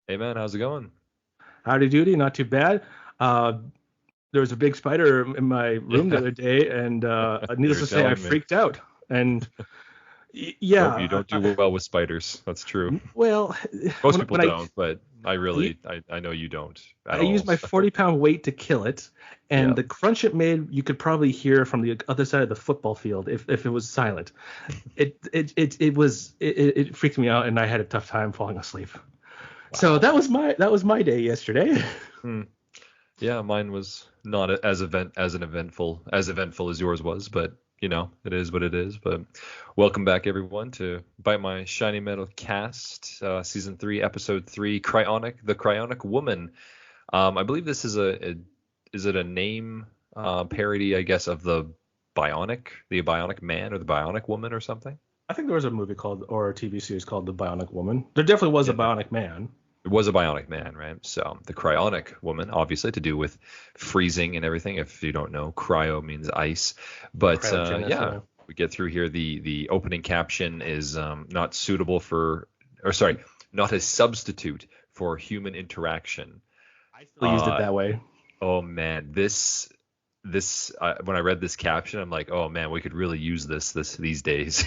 Hey man, how's it going? Howdy doody, not too bad. Uh, there was a big spider in my room the Yeah, other day, and you needless were to say, I telling me. freaked out. And Nope, you yeah, don't do well with spiders. That's true. well, Most when, people when I don't, but I I really, I know you don't at I used all. my So 40-pound weight to kill it, and yeah. the crunch it made, you could probably hear from the other side of the football field if it was silent. It freaked me out, and I had a tough time falling asleep. So Wow. that was my day yesterday. Hmm. Yeah, mine was not as eventful as yours was, but it is what it is. But welcome back everyone to Bite My Shiny Metal Cast, season 3, episode 3, the Cryonic Woman. I believe this is is it a name parody, I guess, of the Bionic Man or the Bionic Woman or something? I think there was a movie called or a TV series called The Bionic Woman. There definitely was a Yeah, Bionic Man. it was a Bionic Man, right? So the Cryonic Woman, obviously, to do with freezing and everything. If you don't know, cryo means ice. But Cryogenis, yeah, yeah. we get through here. The opening caption is not suitable for, or sorry, not a substitute for human interaction. I still used it Uh, that way. oh man, this when I read this caption, I'm like, oh man, we could really use this these days.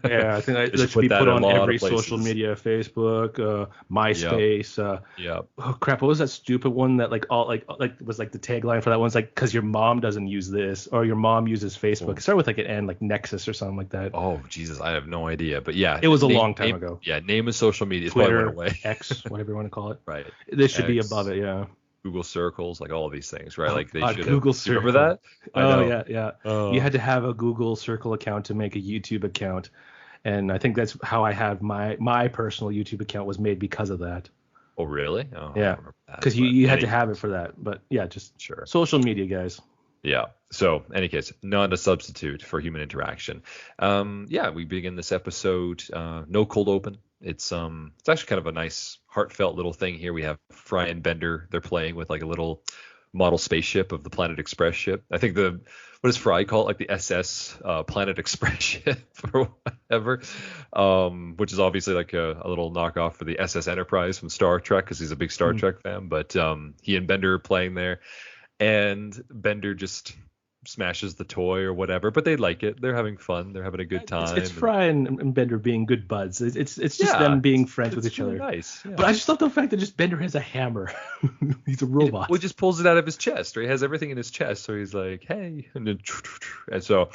Yeah, I think Just that should put be that put in a on lot of every social places. media, Facebook, Yep, MySpace. yep. Oh crap, what was that stupid one that like was like the tagline for that one's like because your mom doesn't use this or your mom uses Facebook. It started with like an N, like Nexus or something like that. Oh Jesus, I have no idea. But yeah, It was a name long time name ago. yeah, name of social media. It's probably went Twitter, away. X, whatever you want to call it. Right. This should be above X, it, yeah. Google Circles, like all of these things, right? Oh Like they God, should have. Google Do you remember Circle. that? I Oh know. yeah, yeah. You Oh. had to have a Google Circle account to make a YouTube account, and I think that's how I had my personal YouTube account was made because of that. Oh really? Oh, I Yeah, don't remember that. because you But you had to any have it for that. But yeah, just sure. social media, guys. Yeah. So, any case, not a substitute for human interaction. Yeah, we begin this episode. No cold open. It's actually kind of a nice, heartfelt little thing here. We have Fry and Bender. They're playing with like a little model spaceship of the Planet Express ship. I think what does Fry call it? Like the SS Planet Express ship or whatever. Which is obviously like a little knockoff for the SS Enterprise from Star Trek because he's a big Star Mm. Trek fan. But he and Bender are playing there and Bender just smashes the toy or whatever. But they like it. They're having fun. They're having a good It's time. And Fry and Bender being good buds. It's just yeah, them being friends with it's each really other. nice. But Yeah. I just love the fact that just Bender has a hammer. He's a Well, robot. he just pulls it out of his chest, right? He has everything in his chest, so he's like, "Hey," and then, and so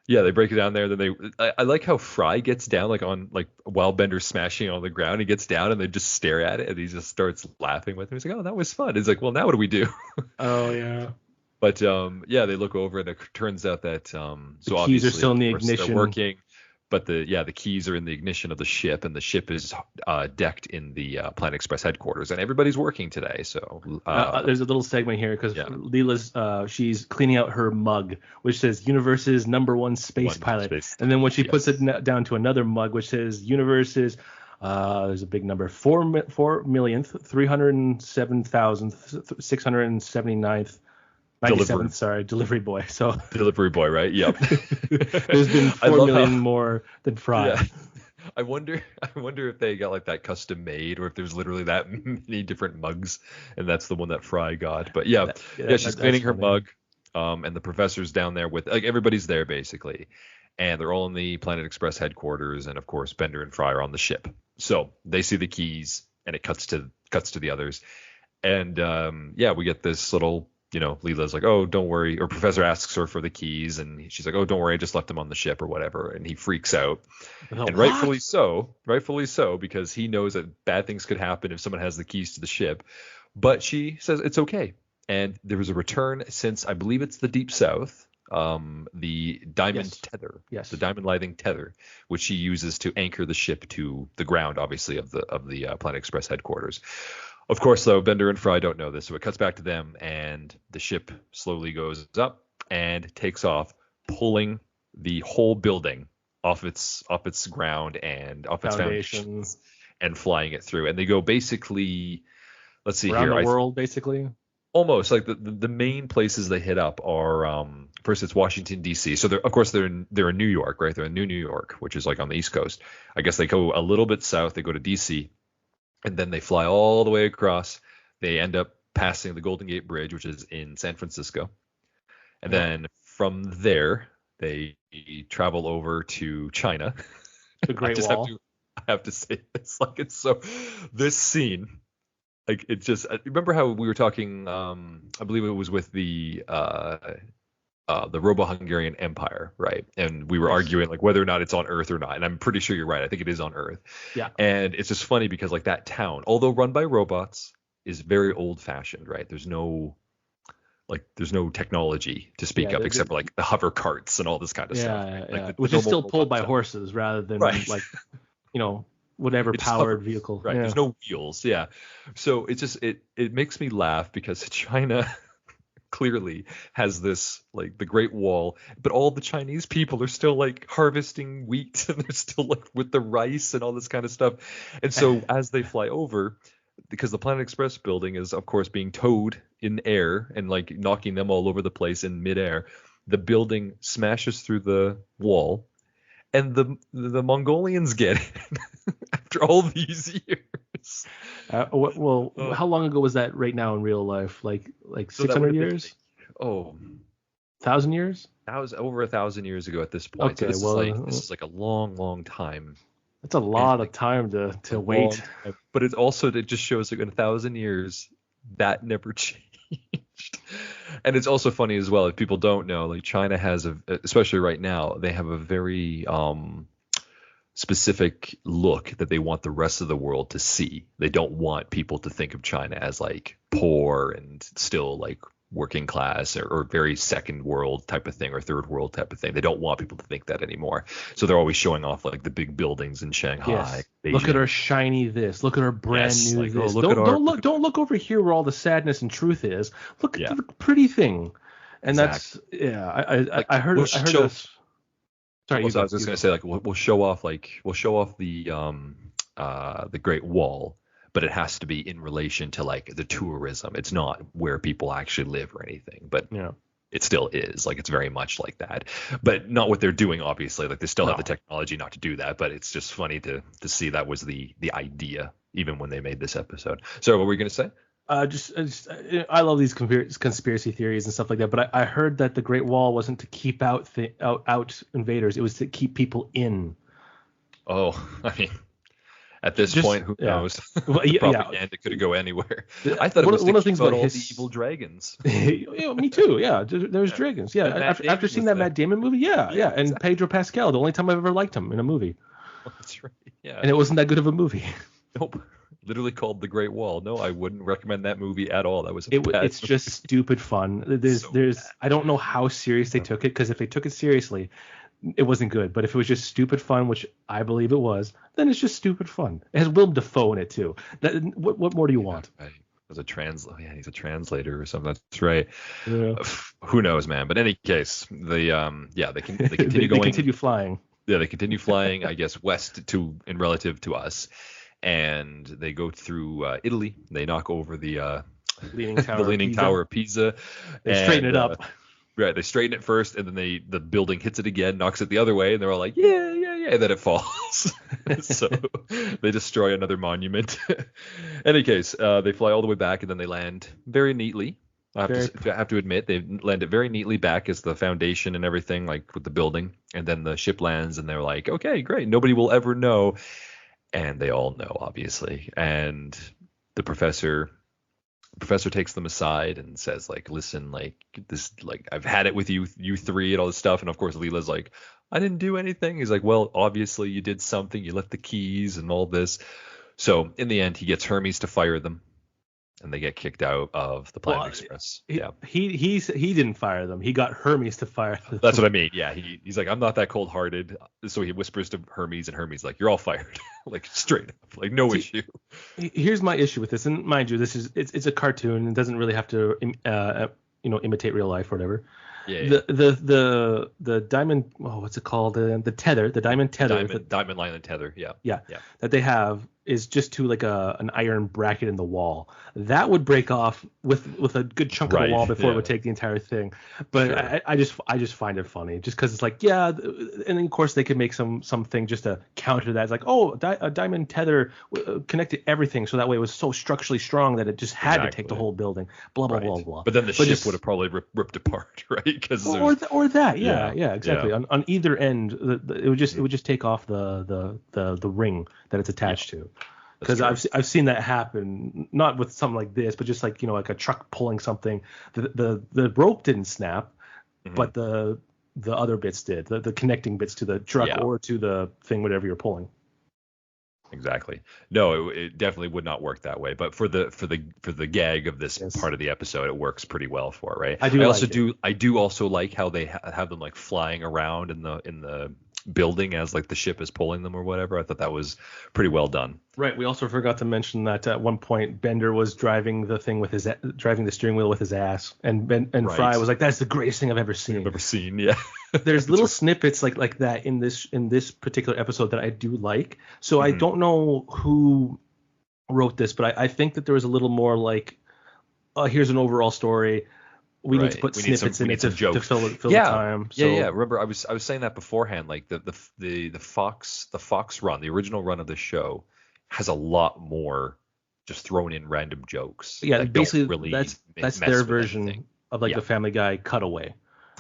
yeah, they break it down there. Then I like how Fry gets down, like on like while Bender's smashing on the ground. He gets down and they just stare at it, and he just starts laughing with him. He's like, "Oh, that was fun." He's like, "Well, now what do we do?" Oh yeah. But yeah, they look over and it turns out that The so keys are obviously, still of in the course, they're ignition. working, but the keys are in the ignition of the ship, and the ship is decked in the Planet Express headquarters, and everybody's working today. So There's a little segment here because yeah, Leela's she's cleaning out her mug, which says "Universe's #1 space one pilot," space. and then when she puts it Yes, down to another mug, which says "Universe's," there's a big number 4,307,679th 97th, delivery sorry, delivery boy. So delivery boy, right? Yep. there's been I four love how million more than yeah. Fry. I wonder if they got like that custom made or if there's literally that many different mugs and that's the one that Fry got. But yeah, yeah, she's That's cleaning her funny. mug. And the professor's down there with like everybody's there basically. And they're all in the Planet Express headquarters, and of course Bender and Fry are on the ship. So they see the keys and it cuts to the others. And yeah, we get this little, Leela's like, oh, don't worry. Or Professor asks her for the keys, and she's like, oh, don't worry, I just left them on the ship or whatever. And he freaks out, The and what? rightfully so, because he knows that bad things could happen if someone has the keys to the ship. But she says it's okay. And there was a return since I believe it's the Deep South, the diamond Yes, tether, the yes. diamond lighting tether, which she uses to anchor the ship to the ground, obviously of the Planet Express headquarters. Of course, though, Bender and Fry don't know this, so it cuts back to them, and the ship slowly goes up and takes off, pulling the whole building off its ground and off its Foundation foundations, and flying it through. And they go basically, let's see around here, the I world, basically. almost like the main places they hit up are first it's Washington D.C. So they're in New York, right? They're in New York, which is like on the East Coast. I guess they go a little bit south. They go to D.C. And then they fly all the way across. They end up passing the Golden Gate Bridge, which is in San Francisco. And Yeah. then from there, they travel over to China. The Great Wall. I have to say this, like, it's so, this scene, like, it just, remember how we were talking, I believe it was with the Robo-Hungarian Empire, right? And we were arguing like whether or not it's on Earth or not. And I'm pretty sure you're right. I think it is on Earth. Yeah. And it's just funny because like that town, although run by robots, is very old-fashioned, right? There's no technology to speak of except for like the hover carts and all this kind of stuff. Yeah, Like yeah. the Which is still normal pulled by robot horses rather than Right. like, whatever It's powered hover- vehicle. Right. Yeah. There's no wheels. Yeah. So it just it makes me laugh because China clearly has this like the Great Wall, but all the Chinese people are still like harvesting wheat and they're still like with the rice and all this kind of stuff. And so as they fly over, because the Planet Express building is of course being towed in air and like knocking them all over the place in midair, the building smashes through the wall and the Mongolians get it after all these years. Well, Oh. how long ago was that right now in real life? Like So that 600 would have been, years? oh, 1,000 years? that was over 1,000 years ago at this point. So Okay, this is like a long time. That's a lot of time to A wait. long time. But it just shows like in 1,000 years that never changed. And it's also funny as well if people don't know, like China has especially right now, they have a very specific look that they want the rest of the world to see. They don't want people to think of China as like poor and still like working class or very second world type of thing or third world type of thing. They don't want people to think that anymore. So they're always showing off like the big buildings in Shanghai. Yes. Beijing. Look at our shiny this. Look at our brand new like, this. oh, Don't look over here where all the sadness and truth is. Look Yeah. at the pretty thing. And Exactly. that's Like, I heard we'll I heard show- this. Sorry, I was just gonna say like we'll show off the Great Wall, but it has to be in relation to like the tourism. It's not where people actually live or anything, but yeah. it still is like it's very much like that, but not what they're doing. Obviously, like they still have No. the technology not to do that, but it's just funny to see that was the idea even when they made this episode. So what were you gonna say? I love these conspiracy theories and stuff like that, but I heard that the Great Wall wasn't to keep out invaders; it was to keep people in. Oh, I mean, at this point, who knows? Well, yeah, Propaganda could go anywhere. I thought it was one of the to things keep out about all the evil dragons. Me too. Yeah, there's dragons. Yeah, after seeing that Matt Damon movie, yeah, and exactly. Pedro Pascal, the only time I've ever liked him in a movie, That's right. Yeah. and it wasn't that good of a movie. Nope. Literally called The Great Wall. No, I wouldn't recommend that movie at all. That was a bad It's just stupid fun. There's I don't know how serious they took it, because if they took it seriously, it wasn't good. But if it was just stupid fun, which I believe it was, then it's just stupid fun. It has Willem Dafoe in it too. What more do you want? Right. He's a translator or something. That's right. Yeah. Who knows, man? But in any case, they continue going. They continue flying. Yeah, they continue flying, I guess, west in relative to us, and they go through Italy. They knock over the Leaning Tower, Tower of Pisa. They straighten it up. Right, they straighten it first, and then the building hits it again, knocks it the other way, and they're all like, yeah, and then it falls. So they destroy another monument. Any case, they fly all the way back, and then they land very neatly. I have to admit, they land it very neatly back as the foundation and everything, like with the building, and then the ship lands, and they're like, okay, great, nobody will ever know, and they all know, obviously, and the professor takes them aside and says like, listen, like this, like I've had it with you three and all this stuff. And of course Leela's like, I didn't do anything. He's like, well, obviously you did something. You left the keys and all this. So in the end, he gets Hermes to fire them, and they get kicked out of the Planet Express. He didn't fire them. He got Hermes to fire them. That's what I mean. Yeah, he's like, I'm not that cold-hearted. So he whispers to Hermes, and Hermes like, you're all fired, like straight up, like no issue. Here's my issue with this, and mind you, it's a cartoon. It doesn't really have to imitate real life or whatever. Yeah. The diamond, what's it called? The tether, the diamond tether. Diamond line and tether. Yeah. Yeah. That they have is just to like an iron bracket in the wall. That would break off with a good chunk of the wall before it would take the entire thing. But sure. I just find it funny just because it's like, yeah, and then of course they could make something just to counter that. It's like, oh, a diamond tether connected everything, so that way it was so structurally strong that it just had to take the whole building. Blah blah blah blah. But then the ship would have probably ripped apart, right? Because or that, yeah, exactly. Yeah. On either end, it would just take off the ring that it's attached to. Because I've seen that happen, not with something like this, but just like, you know, like a truck pulling something. The rope didn't snap, but the other bits did. The connecting bits to the truck or to the thing, whatever you're pulling. Exactly. No, it definitely would not work that way. But for the gag of this part of the episode, it works pretty well for it, right? I do also like how they have them like flying around in the building as like the ship is pulling them or whatever. I thought that was pretty well done. Right. We also forgot to mention that at one point Bender was driving the steering wheel with his ass, and Fry was like, "That's the greatest thing I've ever seen." Yeah. There's little snippets like that in this particular episode that I do like. So I don't know who wrote this, but I think that there was a little more like, here's an overall story. We need to put snippets in it to fill the time. So. Yeah. Remember, I was saying that beforehand. Like the Fox run, the original run of the show, has a lot more just thrown in random jokes. Yeah, basically that's their version of like the Family Guy cutaway,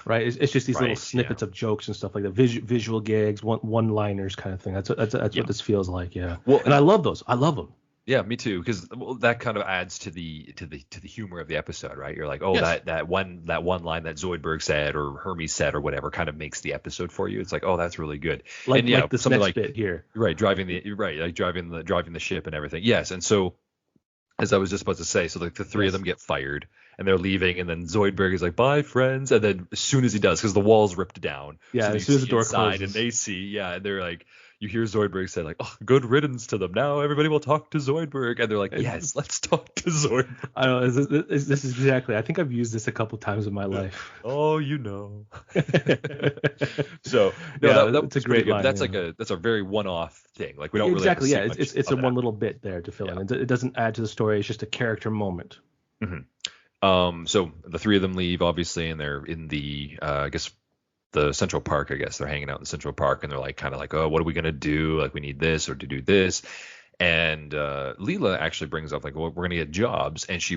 right? It's just these little snippets of jokes and stuff like that, visual gags, one-liners kind of thing. That's what this feels like. Yeah. Well, and I love those. I love them. Yeah, me too, because that kind of adds to the humor of the episode, right? You're like, oh, yes. that one line that Zoidberg said or Hermes said or whatever kind of makes the episode for you. It's like, oh, that's really good. Like this next bit here, right? Driving the ship and everything. Yes, and so as I was just about to say, so like the three of them get fired and they're leaving, and then Zoidberg is like, bye friends, and then as soon as he does, because the wall's ripped down, so as soon as the door closes, and they see, and they're like. You hear Zoidberg say like, "Oh, good riddance to them. Now everybody will talk to Zoidberg," and they're like, "Yes, let's talk to Zoidberg." I don't know. This is exactly. I think I've used this a couple times in my life. Oh, you know. So that's a great line. That's that's a very one-off thing. Like we don't exactly. Really it's a one little bit there to fill in. It doesn't add to the story. It's just a character moment. So the three of them leave, obviously, and they're in the I guess. The Central Park, I guess they're hanging out in Central Park, and they're like kind of like, oh, what are we gonna do? Like we need this or to do this, and Leela actually brings up like, well, we're gonna get jobs, and she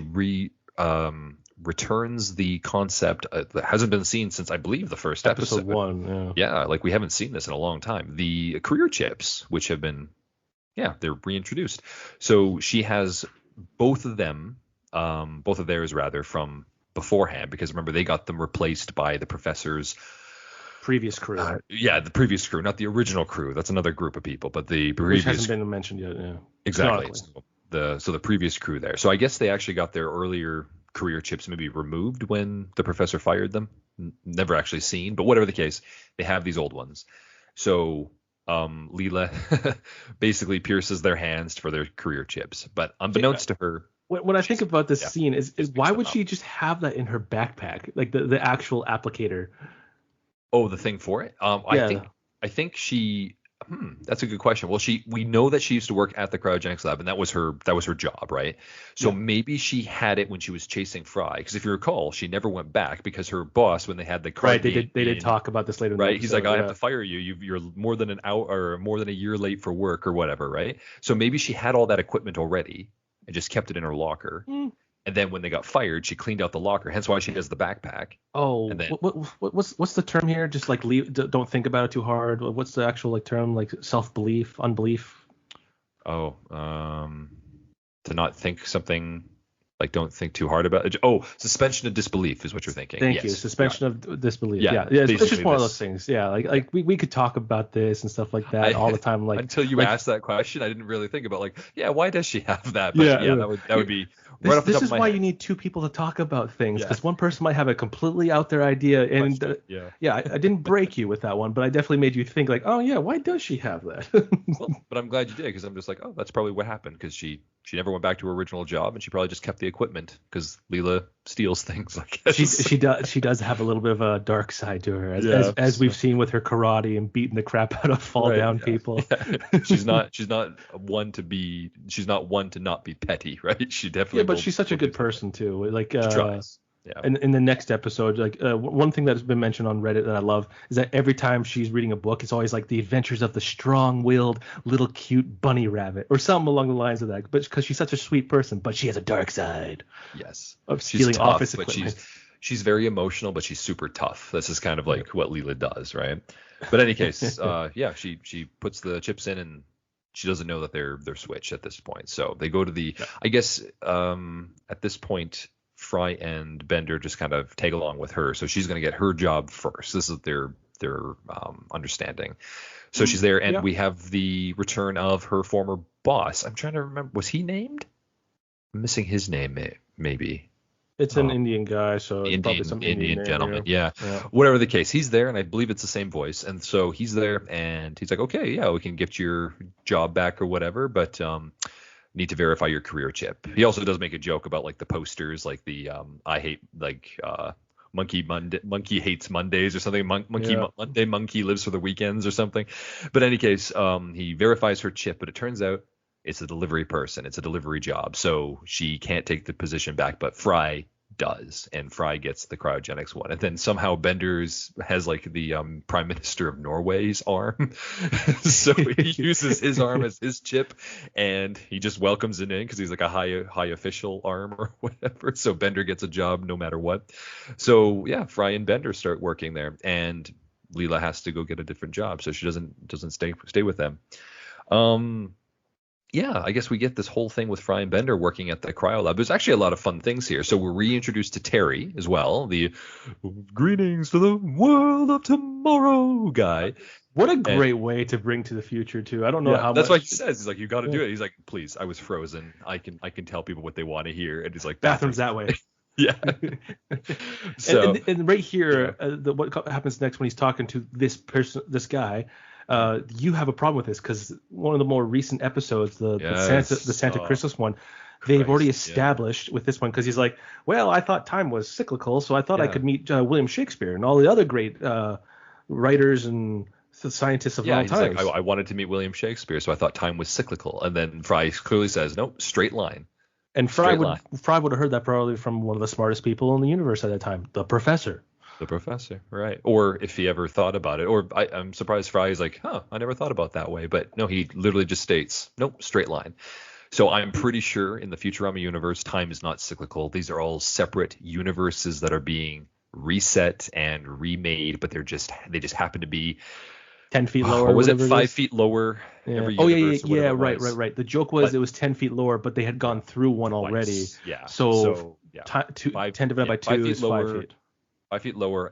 returns the concept that hasn't been seen since I believe the first episode 1. Yeah, like we haven't seen this in a long time. The career chips, which have been, they're reintroduced. So she has both of theirs rather from beforehand, because remember they got them replaced by the professor's previous crew. The previous crew, not the original crew. That's another group of people, but the previous, which hasn't been mentioned yet. Yeah, exactly. So the previous crew there. So I guess they actually got their earlier career chips maybe removed when the professor fired them. Never actually seen, but whatever the case, they have these old ones. So Leela basically pierces their hands for their career chips, but unbeknownst to her. What I think about this scene is why would she just have that in her backpack, like the actual applicator? Oh, the thing for it? I think she. That's a good question. Well, we know that she used to work at the cryogenics lab, and that was her job, right? So maybe she had it when she was chasing Fry, because if you recall, she never went back because her boss, when they had the card, they did talk about this later. Right? He's like, I have to fire you. You're more than an hour or more than a year late for work or whatever, right? So maybe she had all that equipment already and just kept it in her locker. And then when they got fired, she cleaned out the locker. Hence why she has the backpack. Oh, and then, what's the term here? Just like don't think about it too hard. What's the actual term? Like self-belief, unbelief? Oh, to not think something. Like don't think too hard about it. Oh, suspension of disbelief is what you're thinking. Thank you. Suspension of disbelief. Yeah. It's just one of those things. Yeah. Like we could talk about this and stuff like that all the time. Like until you asked that question, I didn't really think about why does she have that? But that would be right off the top of my head. This is why you need two people to talk about things, because one person might have a completely out there idea. And I didn't break you with that one, but I definitely made you think like, oh yeah, why does she have that? Well, but I'm glad you did, because I'm just like, oh, that's probably what happened, because she she never went back to her original job, and she probably just kept the equipment because Leela steals things, I guess. She does have a little bit of a dark side to her, as we've seen with her karate and beating the crap out of fall down people. Yeah. She's not one to not be petty, right? She definitely. Yeah, but she's such a good person too. Like she tries. Yeah. In the next episode, like one thing that has been mentioned on Reddit that I love is that every time she's reading a book, it's always like the adventures of the strong-willed little cute bunny rabbit or something along the lines of that. But because she's such a sweet person, but she has a dark side. Yes. Of stealing tough, office but equipment. She's very emotional, but she's super tough. This is kind of like what Leela does, right? But in any case, she puts the chips in, and she doesn't know that they're switched at this point. So they go to the. Yeah. I guess at this point, Fry and Bender just kind of tag along with her, so she's going to get her job first. This is their understanding. So she's there, and we have the return of her former boss. I'm trying to remember, was he named? I'm missing his name, maybe. It's an Indian guy, so it's probably some Indian gentleman. Yeah. Whatever the case, he's there, and I believe it's the same voice. And so he's there, and he's like, okay, yeah, we can get your job back or whatever, but need to verify your career chip. He also does make a joke about like the posters, like the I hate like monkey hates Mondays or something. Monkey lives for the weekends or something. But in any case, he verifies her chip, but it turns out it's a delivery person. It's a delivery job, so she can't take the position back, but Fry does, and Fry gets the cryogenics one. And then somehow Bender's has like the Prime Minister of Norway's arm. So he uses his arm as his chip, and he just welcomes it in because he's like a high official arm or whatever. So Bender gets a job no matter what. So yeah, Fry and Bender start working there, and Leela has to go get a different job, so she doesn't stay with them. Yeah, I guess we get this whole thing with Fry and Bender working at the cryo lab. There's actually a lot of fun things here. So we're reintroduced to Terry as well, the greetings to the world of tomorrow guy. What a great way to bring to the future too. I don't know how that's much. what he says. He's like, you got to do it. He's like, please, I was frozen. I can tell people what they want to hear. And he's like, bathrooms that way. Yeah. So and right here, what happens next when he's talking to this guy? You have a problem with this because one of the more recent episodes, the Santa Christmas one, they've already established with this one, because he's like, well, I thought time was cyclical, so I thought I could meet William Shakespeare and all the other great writers and scientists of all time. Like, I wanted to meet William Shakespeare, so I thought time was cyclical. And then Fry clearly says, nope, straight line. And Fry would have heard that probably from one of the smartest people in the universe at that time, the professor. The professor, right? Or if he ever thought about it. Or I'm surprised Fry's like, I never thought about that way. But no, he literally just states, nope, straight line. So I'm pretty sure in the Futurama universe, time is not cyclical. These are all separate universes that are being reset and remade, but they just happen to be 10 feet lower. Or was it 5 feet lower? Yeah. Every Right. The joke was it was 10 feet lower, but they had gone through one already. Yeah. So 10 divided by 2 is 5 feet. 5 feet lower,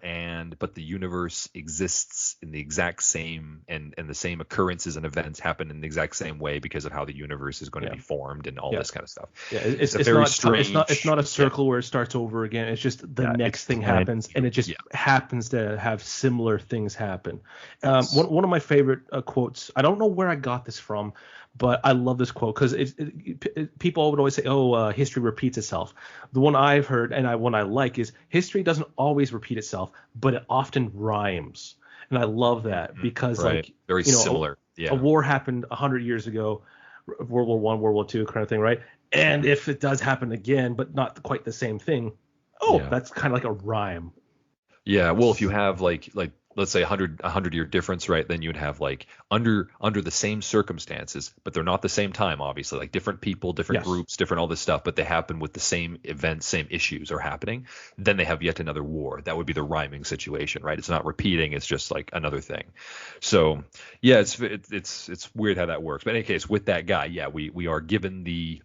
but the universe exists in the exact same, and the same occurrences and events happen in the exact same way because of how the universe is going to be formed and all this kind of stuff. Yeah, it's very strange. It's not a circle where it starts over again. It's just the next thing happens, and it just happens to have similar things happen. One of my favorite quotes. I don't know where I got this from, but I love this quote because people would always say, history repeats itself. The one I've heard and one I like is history doesn't always repeat itself, but it often rhymes. And I love that because very similar. A war happened 100 years ago, World War I, World War II kind of thing, right? And if it does happen again, but not quite the same thing, that's kind of like a rhyme. Yeah, well, if you have like let's say 100-year difference, right? Then you'd have like under the same circumstances, but they're not the same time, obviously. Like different people, different groups, different all this stuff, but they happen with the same events, same issues are happening. Then they have yet another war. That would be the rhyming situation, right? It's not repeating. It's just like another thing. So yeah, it's weird how that works. But in any case, with that guy, we are given the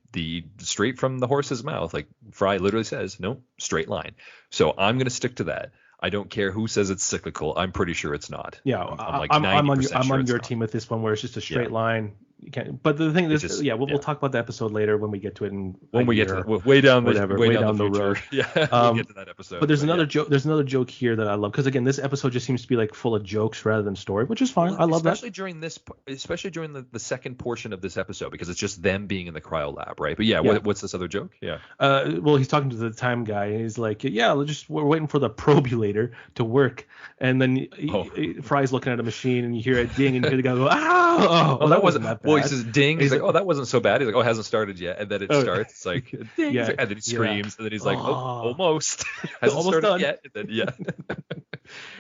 straight from the horse's mouth. Like Fry literally says, no, straight line. So I'm going to stick to that. I don't care who says it's cyclical. I'm pretty sure it's not. Yeah, I'm on your team with this one, where it's just a straight line. You can't. But the thing is, just, we'll talk about the episode later when we get to it. When we get to way down the road. Yeah, we'll get to that episode. But there's another joke. There's another joke here that I love because again, this episode just seems to be like full of jokes rather than story, which is fine. I love that. Especially during the second portion of this episode because it's just them being in the cryo lab, right? But what's this other joke? Yeah. Well, he's talking to the time guy, and he's like, we're waiting for the probulator to work, and then Fry's looking at a machine, and you hear a ding, and you hear the guy go, "Oh, that wasn't that bad." Well, he says ding. He's like, "Oh, that wasn't so bad." He's like, "Oh, it hasn't started yet," and then it starts. It's like, ding. And then he screams, and then he's like, "Oh, almost hasn't almost started done yet." And then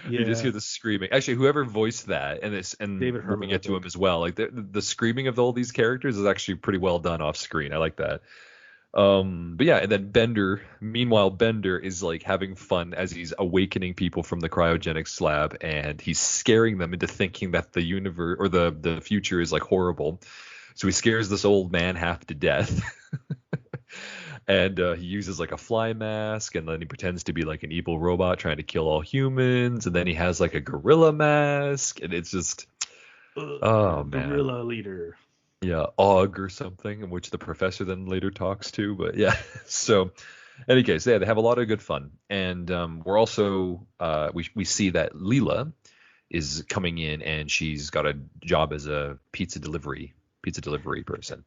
you just hear the screaming. Actually, whoever voiced that, and David Herman, we get to him as well. Like the screaming of all these characters is actually pretty well done off screen. I like that. But yeah, and then Meanwhile, Bender is like having fun as he's awakening people from the cryogenic slab, and he's scaring them into thinking that the universe or the future is like horrible. So he scares this old man half to death. And he uses like a fly mask, and then he pretends to be like an evil robot trying to kill all humans, and then he has like a gorilla mask, and it's just man, gorilla leader. Yeah, Og or something, in which the professor then later talks to. But yeah, so in any case, they have a lot of good fun. And we're also, we see that Leela is coming in, and she's got a job as a pizza delivery person.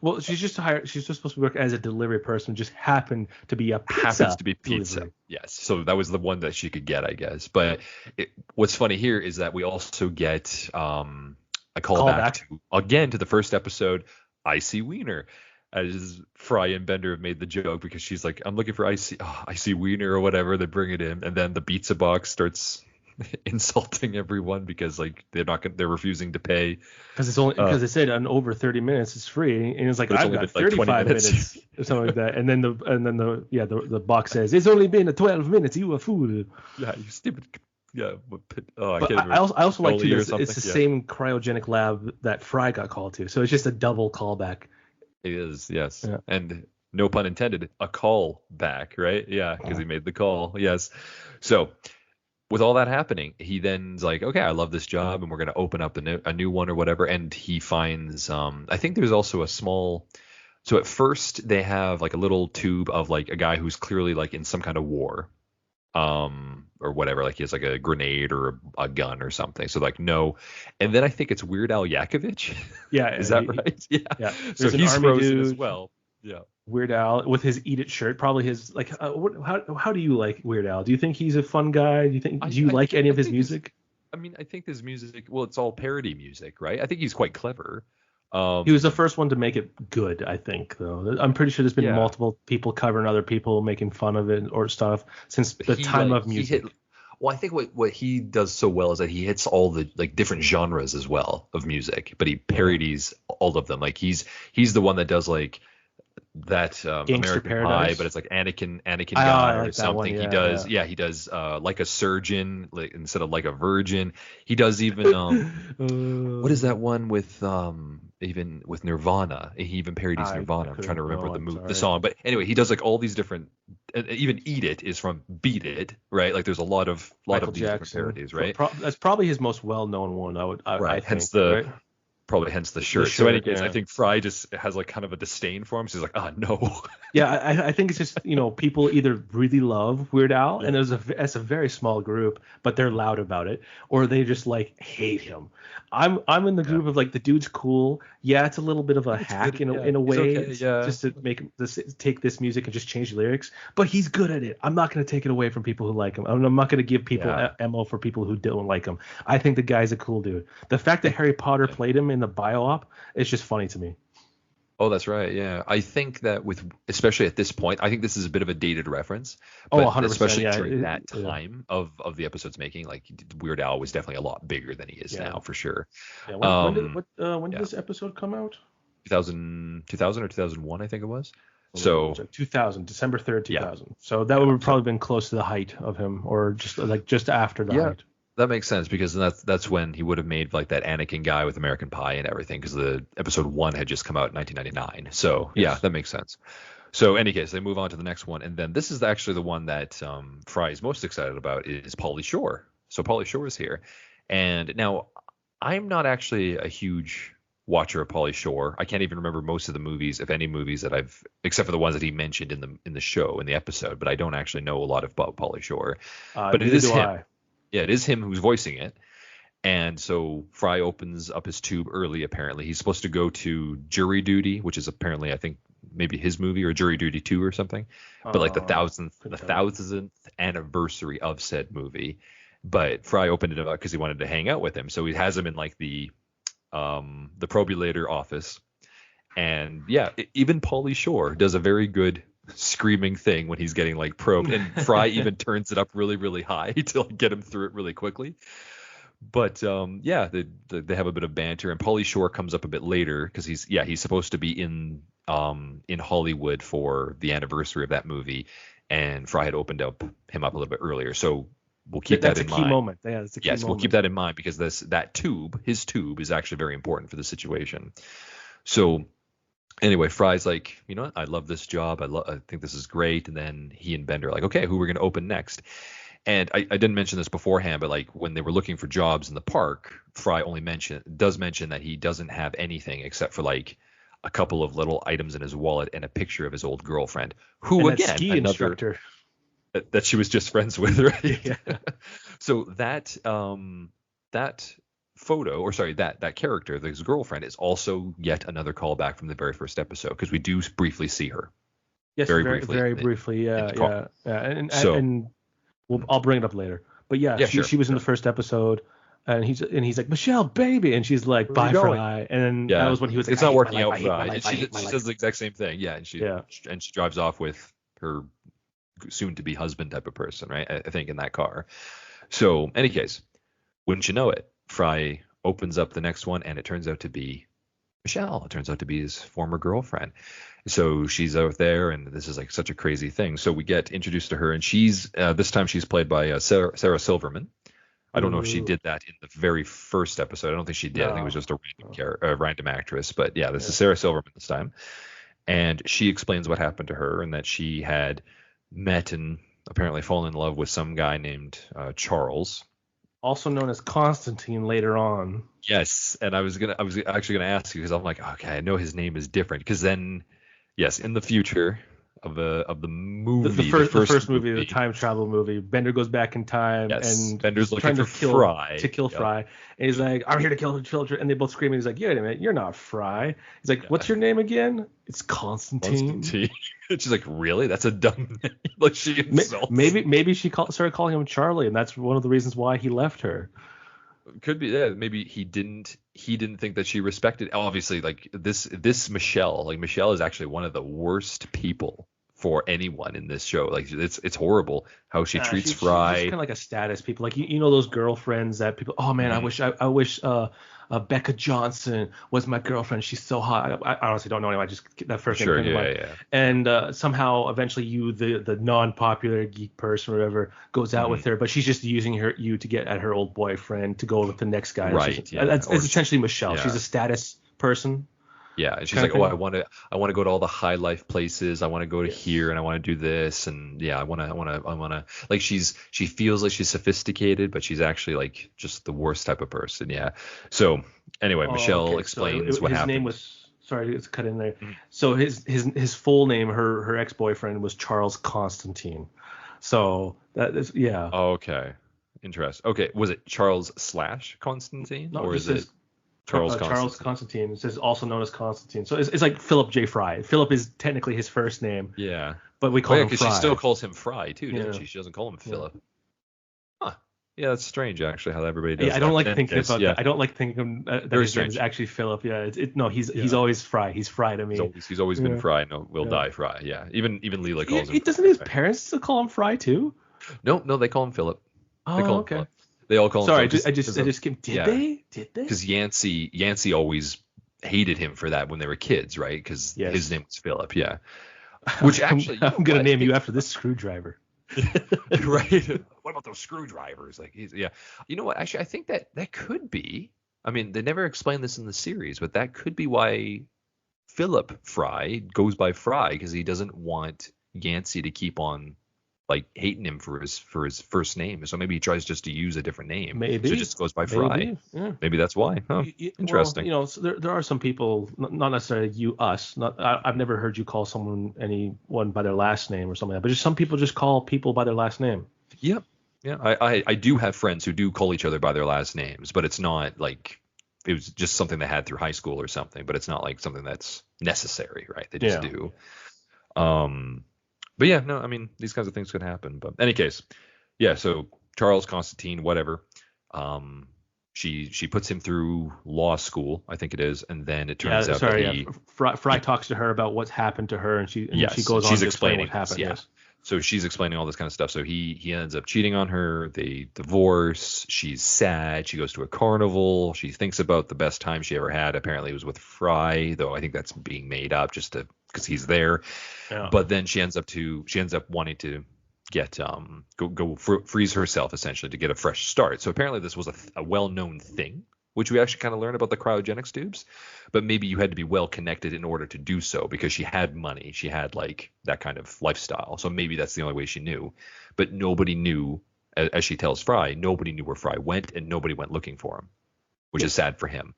Well, she's just supposed to work as a delivery person, just happens to be pizza. Delivery. Yes. So that was the one that she could get, I guess. But what's funny here is that we also get a callback to the first episode, Icy Weiner, as Fry and Bender have made the joke because she's like, I'm looking for Icy Weiner or whatever. They bring it in, and then the pizza box starts insulting everyone because like they're refusing to pay because it's only because they said on over 30 minutes it's free, and it's like I've got 35 minutes or something like that, and then the box says it's only been 12 minutes, you a fool. Yeah, you stupid. Yeah, I also like too. It's the same cryogenic lab that Fry got called to, so it's just a double callback. It is, yes, and no pun intended, a call back, right? Yeah, because he made the call. Yes, so with all that happening, he then's like, okay, I love this job, and we're gonna open up a new one or whatever, and he finds, I think there's also a small. So at first they have like a little tube of like a guy who's clearly like in some kind of war. Or whatever, like he has like a grenade or a gun or something. So like no, and then I think it's Weird Al Yankovic. Yeah, is that right? Yeah. So he's frozen as well. Yeah. Weird Al with his Eat It shirt, probably his like. How do you like Weird Al? Do you think he's a fun guy? Do you like any of his music? I think his music. Well, it's all parody music, right? I think he's quite clever. He was the first one to make it good, I think, though. I'm pretty sure there's been multiple people covering other people making fun of it or stuff since the time of music. I think what he does so well is that he hits all the like different genres as well of music, but he parodies all of them. Like he's the one that does like that American Pie, but it's like Anakin guy or something. One, he does like a surgeon like, instead of like a virgin. He does even what is that one with even with Nirvana? He even parodies Nirvana. I'm trying to remember the song, but anyway, he does like all these different. Even Eat It is from Beat It, right? Like there's a lot of these different parodies, right? That's probably his most well-known one. I hence think, probably hence the shirt. So in any case, I think Fry just has like kind of a disdain for him. So he's like, no. Yeah, I think it's just people either really love Weird Al, and it's a very small group, but they're loud about it, or they just like hate him. I'm in the group of like the dude's cool. Yeah, it's a little bit of a hack in a way, okay, just to take this music and just change the lyrics. But he's good at it. I'm not going to take it away from people who like him. I'm not going to give people ammo for people who don't like him. I think the guy's a cool dude. The fact that Harry Potter played him in the bio-op is just funny to me. Oh, that's right. Yeah, I think that especially at this point, I think this is a bit of a dated reference. But 100%. Especially during that time of the episode's making, like Weird Al was definitely a lot bigger than he is now, for sure. Yeah, when did this episode come out? 2000 or 2001, I think it was. So 2000, December 3rd, 2000. Yeah. So that would have probably been close to the height of him, or just after the height. That makes sense because that's when he would have made like that Anakin guy with American Pie and everything, because the episode 1 had just come out in 1999. So yeah, that makes sense. So in any case, they move on to the next one, and then this is actually the one that Fry is most excited about is Pauly Shore. So Pauly Shore is here, and now I'm not actually a huge watcher of Pauly Shore. I can't even remember most of the movies, if any movies that I've, except for the ones that he mentioned in the show, in the episode. But I don't actually know a lot about Pauly Shore. But it is him. Yeah, it is him who's voicing it. And so Fry opens up his tube early, apparently. He's supposed to go to Jury Duty, which is apparently, I think, maybe his movie, or Jury Duty 2 or something. But like the thousandth anniversary of said movie. But Fry opened it up because he wanted to hang out with him. So he has him in like the probulator office. And yeah, even Pauly Shore does a very good screaming thing when he's getting like probed. And Fry even turns it up really, really high to like get him through it really quickly. But yeah, they have a bit of banter, and Pauly Shore comes up a bit later because he's supposed to be in Hollywood for the anniversary of that movie, and Fry had opened him up a little bit earlier, so we'll keep that in mind. That's a key moment. Yeah, that's a key moment. We'll keep that in mind because his tube is actually very important for the situation. So anyway, Fry's like, you know what? I love this job. I think this is great. And then he and Bender are like, okay, who we're going to open next? And I didn't mention this beforehand, but like when they were looking for jobs in the park, Fry does mention that he doesn't have anything except for like a couple of little items in his wallet and a picture of his old girlfriend, who and again, ski instructor that she was just friends with, right? Yeah. So that photo, or sorry, that character, his girlfriend, is also yet another callback from the very first episode, because we do briefly see her. Yes, very briefly. Yeah. And I'll bring it up later. But yeah, she was in the first episode, and he's like, Michelle, baby, and she's like, bye, Fry. And that was when he was like, it's not working out, Fry. And she says the exact same thing. Yeah, and she drives off with her soon-to-be husband type of person, right? I think in that car. So, in any case, wouldn't you know it, Fry opens up the next one, and it turns out to be Michelle. It turns out to be his former girlfriend. So she's out there, and this is like such a crazy thing. So we get introduced to her, and she's this time she's played by Sarah Silverman. I don't know if she did that in the very first episode. I don't think she did. I think it was just a random actress. But yeah, this is Sarah Silverman this time, and she explains what happened to her, and that she had met and apparently fallen in love with some guy named Charles, also known as Constantine later on. Yes, and I was actually gonna ask you, because I'm like, okay, I know his name is different, because then, yes, in the future of the movie, the first movie, the time travel movie, Bender goes back in time, and Bender's looking for Fry to kill Fry, and he's like, I'm here to kill children, and they both scream, and he's like, wait a minute, you're not Fry. He's like, what's your name again? It's Constantine. She's like, really? That's a dumb name. Like, she insults. Maybe she started calling him Charlie, and that's one of the reasons why he left her. Could be. Yeah, maybe he didn't think that she respected. Obviously, like this Michelle. Like, Michelle is actually one of the worst people for anyone in this show. Like, it's horrible how she treats Fry. She's kind of like a status people. Like, you know those girlfriends that people. Oh man, I wish Becca Johnson was my girlfriend. She's so hot. I honestly don't know anyone. Just that first name came to mind. And somehow, eventually, you, the non-popular geek person or whatever, goes out with her, but she's just using you to get at her old boyfriend to go with the next guy. Right. It's essentially Michelle. Yeah. She's a status person. Yeah, and she's like, oh, I want to go to all the high life places. I want to go to here, and I want to do this, and yeah, I want to. Like, she feels like she's sophisticated, but she's actually like just the worst type of person. Yeah. So anyway, Michelle explains what happened. His name was, sorry to cut in there. Mm-hmm. So his full name, her ex-boyfriend, was Charles Constantine. So that is Oh, okay. Interesting. Okay, was it Charles / Constantine, or is it Charles Constantine? It says also known as Constantine. So it's like Philip J. Fry. Philip is technically his first name. Yeah. But we call him Fry. Because she still calls him Fry too, doesn't she? She doesn't call him Philip. Huh. Yeah, that's strange actually how everybody does. Yeah, I don't like thinking about that. I don't like thinking that his name is actually Philip. Yeah. He's always Fry. He's Fry to me. He's always been Fry. No, will die Fry. Yeah. Even Leela calls him. Doesn't his parents still call him Fry too? No, they call him Philip. Oh, okay. Philip. They all call him. Sorry, I just came. Did they? Because Yancey always hated him for that when they were kids, right? Because his name was Philip. Yeah. Which actually, I'm gonna name you after this screwdriver. Right. What about those screwdrivers? Like, you know what? Actually, I think that could be. I mean, they never explained this in the series, but that could be why Philip Fry goes by Fry, because he doesn't want Yancey to keep on like hating him for his first name. So maybe he tries just to use a different name. Maybe. So it just goes by Fry. Yeah. Maybe that's why. Huh. Interesting. Well, so there are some people, not necessarily us. I've never heard you call anyone by their last name or something like that, but just some people just call people by their last name. Yeah. Yeah. I do have friends who do call each other by their last names, but it's not like it was just something they had through high school or something, but it's not like something that's necessary, right? They just do. But yeah, no, I mean, these kinds of things could happen. But in any case, yeah, so Charles Constantine, whatever. She puts him through law school, I think it is, and then it turns out that Fry talks to her about what's happened to her, and she goes on to explain what happened. Yes. So she's explaining all this kind of stuff. So he ends up cheating on her. They divorce. She's sad. She goes to a carnival. She thinks about the best time she ever had. Apparently it was with Fry, though I think that's being made up just because he's there. Yeah. But then she ends up wanting to get freeze herself essentially to get a fresh start. So apparently this was a well-known thing, which we actually kind of learned about the cryogenics tubes, but maybe you had to be well connected in order to do so because she had money, she had like that kind of lifestyle. So maybe that's the only way she knew, but nobody knew, as she tells Fry, nobody knew where Fry went and nobody went looking for him, which is sad for him.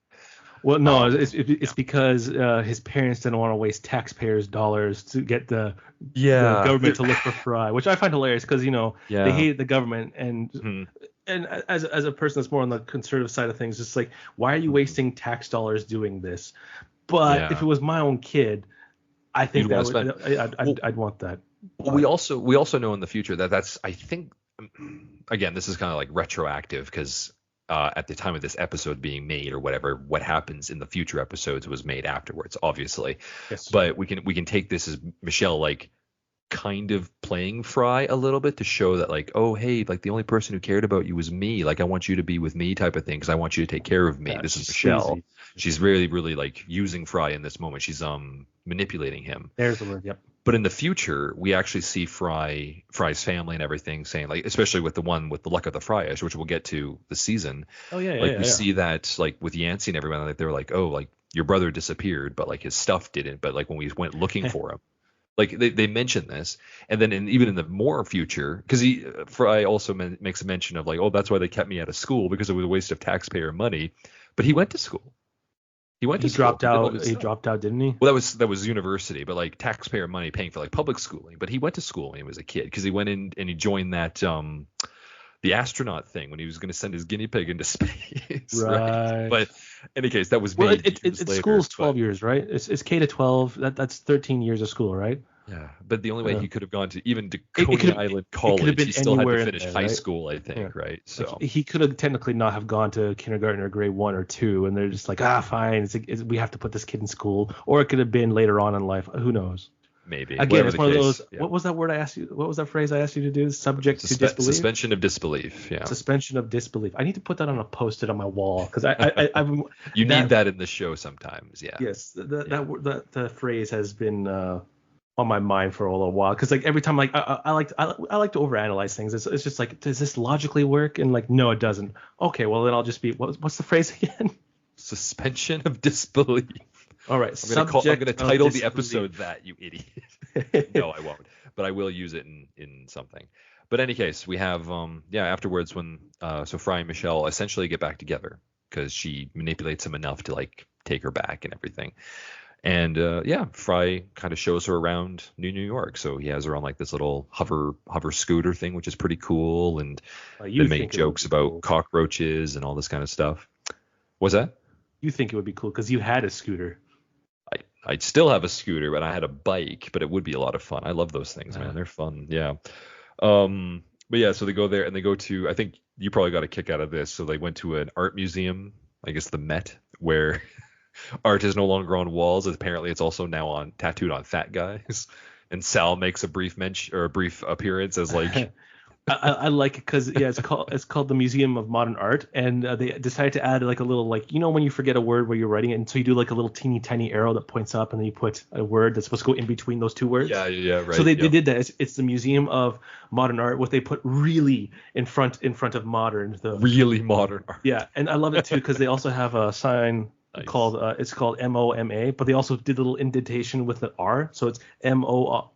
Well, no, it's because his parents didn't want to waste taxpayers' dollars to get the government to look for Fry, which I find hilarious because they hate the government and as a person that's more on the conservative side of things, it's like, why are you wasting tax dollars doing this? But if it was my own kid, I think I'd want that. Well, we also know in the future that's I think, again, this is kind of like retroactive because at the time of this episode being made or whatever, what happens in the future episodes was made afterwards, obviously. Yes. But we can take this as Michelle like kind of playing Fry a little bit to show that like, oh hey, like the only person who cared about you was me, like I want you to be with me type of thing because I want you to take care of me. This is Michelle. Crazy. She's really like using Fry in this moment. She's manipulating him. There's the word. Yep. But in the future, we actually see Fry's family and everything saying, like, especially with the one with the luck of the Fryish, which we'll get to the season. Oh yeah. Like we see that like with Yancey and everyone, like they were like, oh, like your brother disappeared, but like his stuff didn't. But like when we went looking for him, like they mention this, and then even in the more future, because Fry also makes a mention of like, oh, that's why they kept me out of school because it was a waste of taxpayer money. But he went to school. He dropped out. He dropped out, didn't he? Well, that was university, but like taxpayer money paying for like public schooling. But he went to school when he was a kid because he went in and he joined that the astronaut thing when he was going to send his guinea pig into space. Right. But in any case, that was school's 12 years, right? It's K to 12. That's 13 years of school, right? Yeah, but the only way he could have gone to even to Coney Island College, he still had to finish high school, I think, right? So he could have technically not have gone to kindergarten or grade 1 or 2, and they're just like, fine, we have to put this kid in school, or it could have been later on in life. Who knows? Maybe. Again, it's one of those. Yeah. What was that word I asked you? What was that phrase I asked you to do? Subject to disbelief. Suspension of disbelief. Yeah. Suspension of disbelief. I need to put that on a post-it on my wall because you need that in the show sometimes. Yeah. Yes, the phrase has been on my mind for a little while because like every time like I like to overanalyze things. It's just like, does this logically work? And like, no, it doesn't. Okay, well then I'll just be what's the phrase again? Suspension of disbelief. All right. I'm going to title the episode that, you idiot. No, I won't. But I will use it in something. But in any case, we have afterwards when so Fry and Michelle essentially get back together because she manipulates him enough to like take her back and everything. And Fry kind of shows her around New York. So he has her on like this little hover scooter thing, which is pretty cool. And they make jokes about cockroaches and all this kind of stuff. What's that? You think it would be cool because you had a scooter. I'd still have a scooter, but I had a bike, but it would be a lot of fun. I love those things, man. They're fun. Yeah. But yeah, so they go there and they go to, I think you probably got a kick out of this. So they went to an art museum, I guess the Met, where art is no longer on walls. Apparently it's also now tattooed on fat guys. And Sal makes a brief appearance as like, I like it because it's called the Museum of Modern Art, and they decided to add like a little like when you forget a word where you're writing it, and so you do like a little teeny tiny arrow that points up, and then you put a word that's supposed to go in between those two words. Yeah, right. So they did that. It's the Museum of Modern Art. What they put really in front of modern. Really modern art. Yeah, and I love it too because they also have a sign. Nice. It's called MOMA, but they also did a little indentation with the R, so it's MO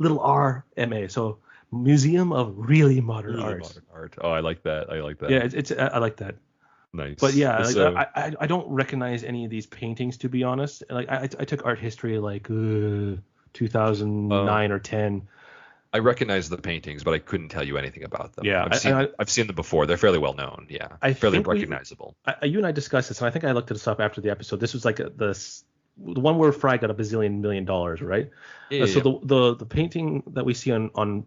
little R MA. So Museum of Really Modern Really Art. modern art. Oh, I like that. I like that. Yeah, it's I like that. Nice. But yeah, like, So I don't recognize any of these paintings, to be honest. Like I took art history like 2009 or 10. I recognize the paintings, but I couldn't tell you anything about them. Yeah, I've seen them before. They're fairly well known. Yeah, I fairly think recognizable. you and I discussed this, and I think I looked this up after the episode. This was like the one where Fry got $1 billion, right? Yeah, So yeah. the painting that we see on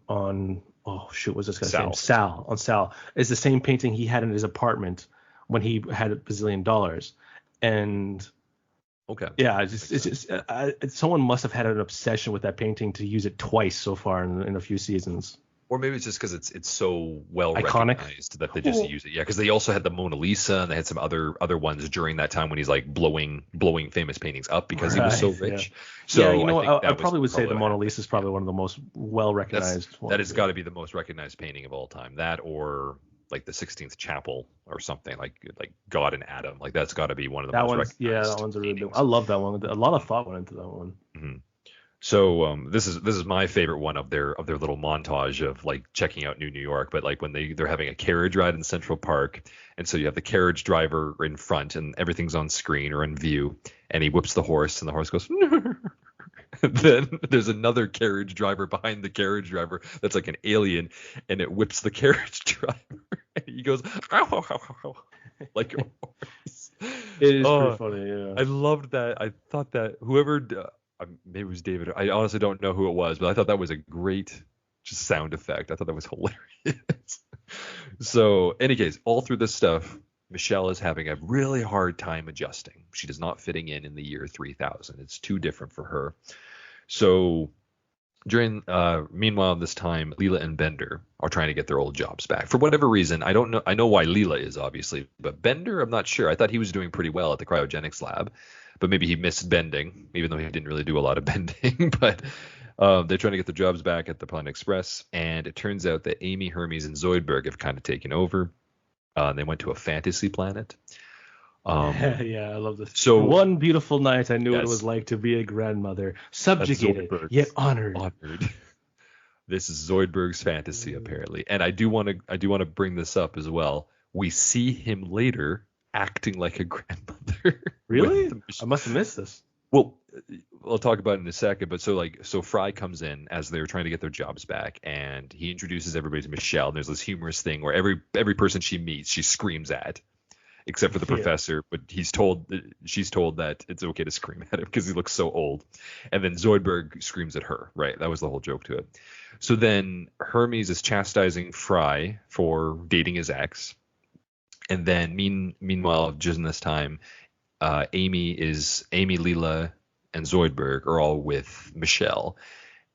oh shoot, what's this guy's name? Sal is the same painting he had in his apartment when he had $1 billion, and Okay. yeah, it's just someone must have had an obsession with that painting to use it twice so far in a few seasons. Or maybe it's just because it's so well Iconic. recognized that they just use it. Yeah, because they also had the Mona Lisa and they had some other ones during that time when he's like blowing famous paintings up because he was so rich. Yeah. So yeah, I think I probably would say the what Mona happened. Lisa is probably one of the most well recognized ones. That has got to be the most recognized painting of all time. That or like the 16th Chapel or something like God and Adam. Like that's got to be one of the most recognized. That one's a really big one. I love that one. A lot of thought went into that one. Mm-hmm. So this is my favorite one of their little montage of like checking out New York, but like when they're having a carriage ride in Central Park, and so you have the carriage driver in front and everything's on screen or in view, and he whips the horse and the horse goes. Then there's another carriage driver behind the carriage driver that's like an alien, and it whips the carriage driver, and he goes ow, ow, ow, ow, like a horse. It is pretty funny. Yeah, I loved that. I thought that whoever. Maybe it was David. I honestly don't know who it was, but I thought that was a great just sound effect. I thought that was hilarious. So, any case, all through this stuff, Michelle is having a really hard time adjusting. She does not fitting in the year 3000. It's too different for her. So, meanwhile, this time, Leela and Bender are trying to get their old jobs back for whatever reason. I don't know. I know why Leela is obviously, but Bender, I'm not sure. I thought he was doing pretty well at the cryogenics lab. But maybe he missed bending, even though he didn't really do a lot of bending. But they're trying to get their jobs back at the Planet Express. And it turns out that Amy, Hermes, and Zoidberg have kind of taken over. They went to a fantasy planet. Yeah, I love this. So one beautiful night, I knew what it was like to be a grandmother, subjugated yet honored. This is Zoidberg's fantasy, apparently. And I do want to bring this up as well. We see him later acting like a grandmother. Really? I must have missed this. Well, I'll talk about it in a second. But so Fry comes in as they're trying to get their jobs back, and he introduces everybody to Michelle. And there's this humorous thing where every person she meets, she screams at, except for the professor. But she's told that it's okay to scream at him because he looks so old. And then Zoidberg screams at her. Right? That was the whole joke to it. So then Hermes is chastising Fry for dating his ex. And then meanwhile, just in this time, Amy, Leela, and Zoidberg are all with Michelle.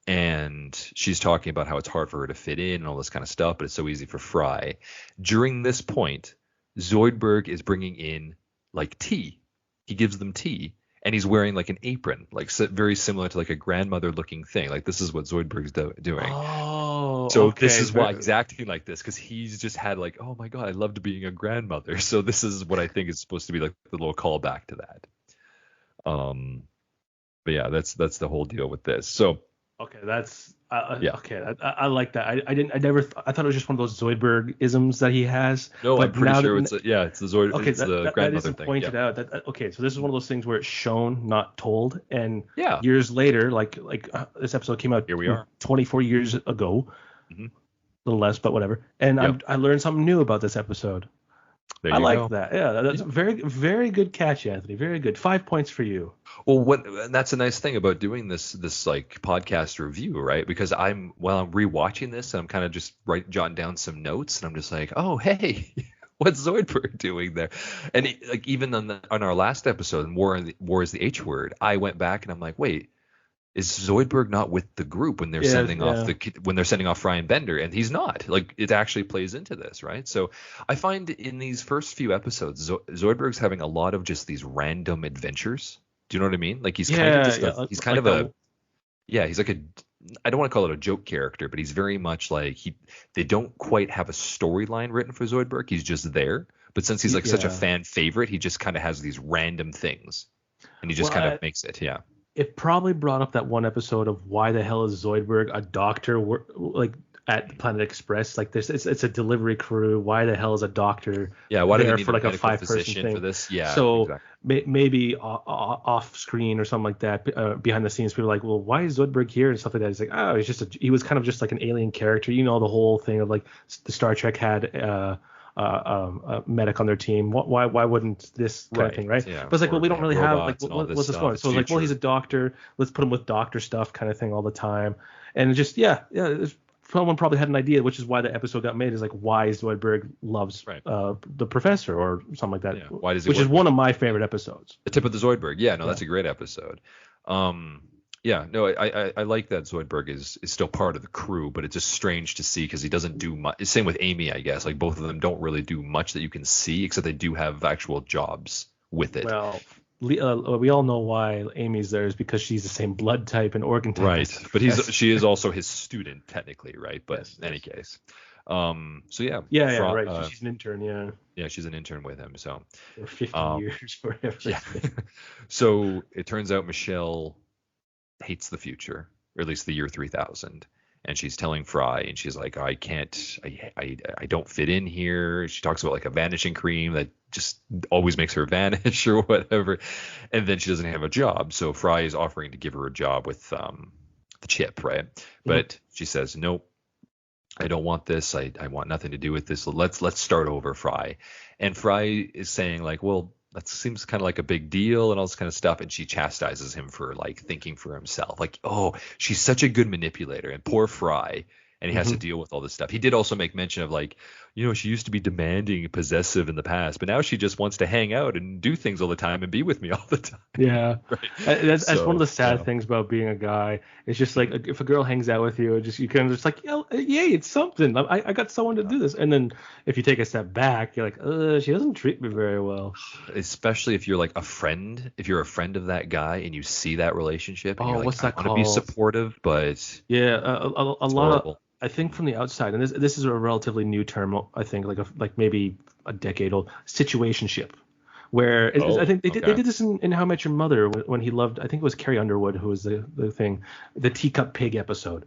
And she's talking about how it's hard for her to fit in and all this kind of stuff, but it's so easy for Fry. During this point, Zoidberg is bringing in like tea. He gives them tea. And he's wearing like an apron, like very similar to like a grandmother looking thing. Like this is what Zoidberg's doing. Oh, so okay. This is why he's acting like this, because he's just had like, oh my God, I loved being a grandmother. So this is what I think is supposed to be like the little callback to that. But yeah, that's the whole deal with this. So okay, that's okay. I like that. I thought it was just one of those Zoidberg isms that he has. No, but I'm pretty sure it's the Zoid. Okay, it's the grandmother that is thing. Pointed out that okay, so this is one of those things where it's shown, not told, and yeah, years later, like this episode came out. Here we are, 24 years ago, a little less, but whatever. And I learned something new about this episode. I like that. Yeah, that's very, very good catch, Anthony. Very good. 5 points for you. Well, that's a nice thing about doing this like podcast review, right? Because while I'm rewatching this, I'm kind of just jotting down some notes, and I'm just like, oh, hey, what's Zoidberg doing there? And like even on our last episode, War is the H word, I went back and I'm like, wait, is Zoidberg not with the group when they're sending off Fry and Bender? And he's not. Like it actually plays into this, right? So I find in these first few episodes, Zoidberg's having a lot of just these random adventures. Do you know what I mean? Like he's kind of just he's kind of he's like I don't want to call it a joke character, but he's very much like they don't quite have a storyline written for Zoidberg. He's just there. But since he's like such a fan favorite, he just kind of has these random things, and he just kind of makes it. Yeah. It probably brought up that one episode of why the hell is Zoidberg a doctor? Like at Planet Express. Like it's a delivery crew. Why the hell is a doctor Why do they there need for like a medical 5-person physician thing for this? Yeah, so exactly. maybe off screen or something like that, behind the scenes, people are like, well, why is Zoidberg here and stuff like that. He's like, oh, he was kind of just like an alien character, the whole thing of like the Star Trek had a medic on their team. Why wouldn't this kind of thing, right? Yeah. But it's like, well, we don't really have like and all this what's this stuff. going? It's So it's like, well, he's a future. doctor. Let's put him with doctor stuff kind of thing all the time, and just someone probably had an idea, which is why the episode got made. Is like why Zoidberg loves the professor or something like that. Yeah. Why does it which is one of my favorite episodes. The Tip of the Zoidberg. Yeah, no, that's a great episode. Yeah, no, I like that Zoidberg is still part of the crew, but it's just strange to see because he doesn't do much. Same with Amy, I guess. Like both of them don't really do much that you can see, except they do have actual jobs with it. Well, we all know why Amy's there is because she's the same blood type and organ type. Right, but she is also his student technically, right? But in any case, so yeah. Yeah, right. She's an intern, yeah. Yeah, she's an intern with him, so. For 50 years, whatever. Yeah. So it turns out Michelle hates the future, or at least the year 3000. And she's telling Fry, and she's like, I don't fit in here. She talks about like a vanishing cream that just always makes her vanish or whatever. And then she doesn't have a job. So Fry is offering to give her a job with the chip, right? But she says, nope, I don't want this. I want nothing to do with this. Let's start over, Fry. And Fry is saying like, well, that seems kind of like a big deal and all this kind of stuff. And she chastises him for like thinking for himself. Like, oh, she's such a good manipulator. And poor Fry. And he has to deal with all this stuff. He did also make mention of like, she used to be demanding and possessive in the past, but now she just wants to hang out and do things all the time and be with me all the time. Yeah. Right. That's one of the sad things about being a guy. It's just like if a girl hangs out with you, you kind of just like, yay, it's something. I got someone to do this. And then if you take a step back, you're like, she doesn't treat me very well. Especially if you're like a friend, if you're a friend of that guy and you see that relationship. And you're like, what's that called? I want to be supportive, but yeah, a lot of. I think from the outside, and this is a relatively new term, I think, like maybe a decade old, situationship, where I think they did this in How I Met Your Mother when he loved, I think it was Carrie Underwood who was the teacup pig episode.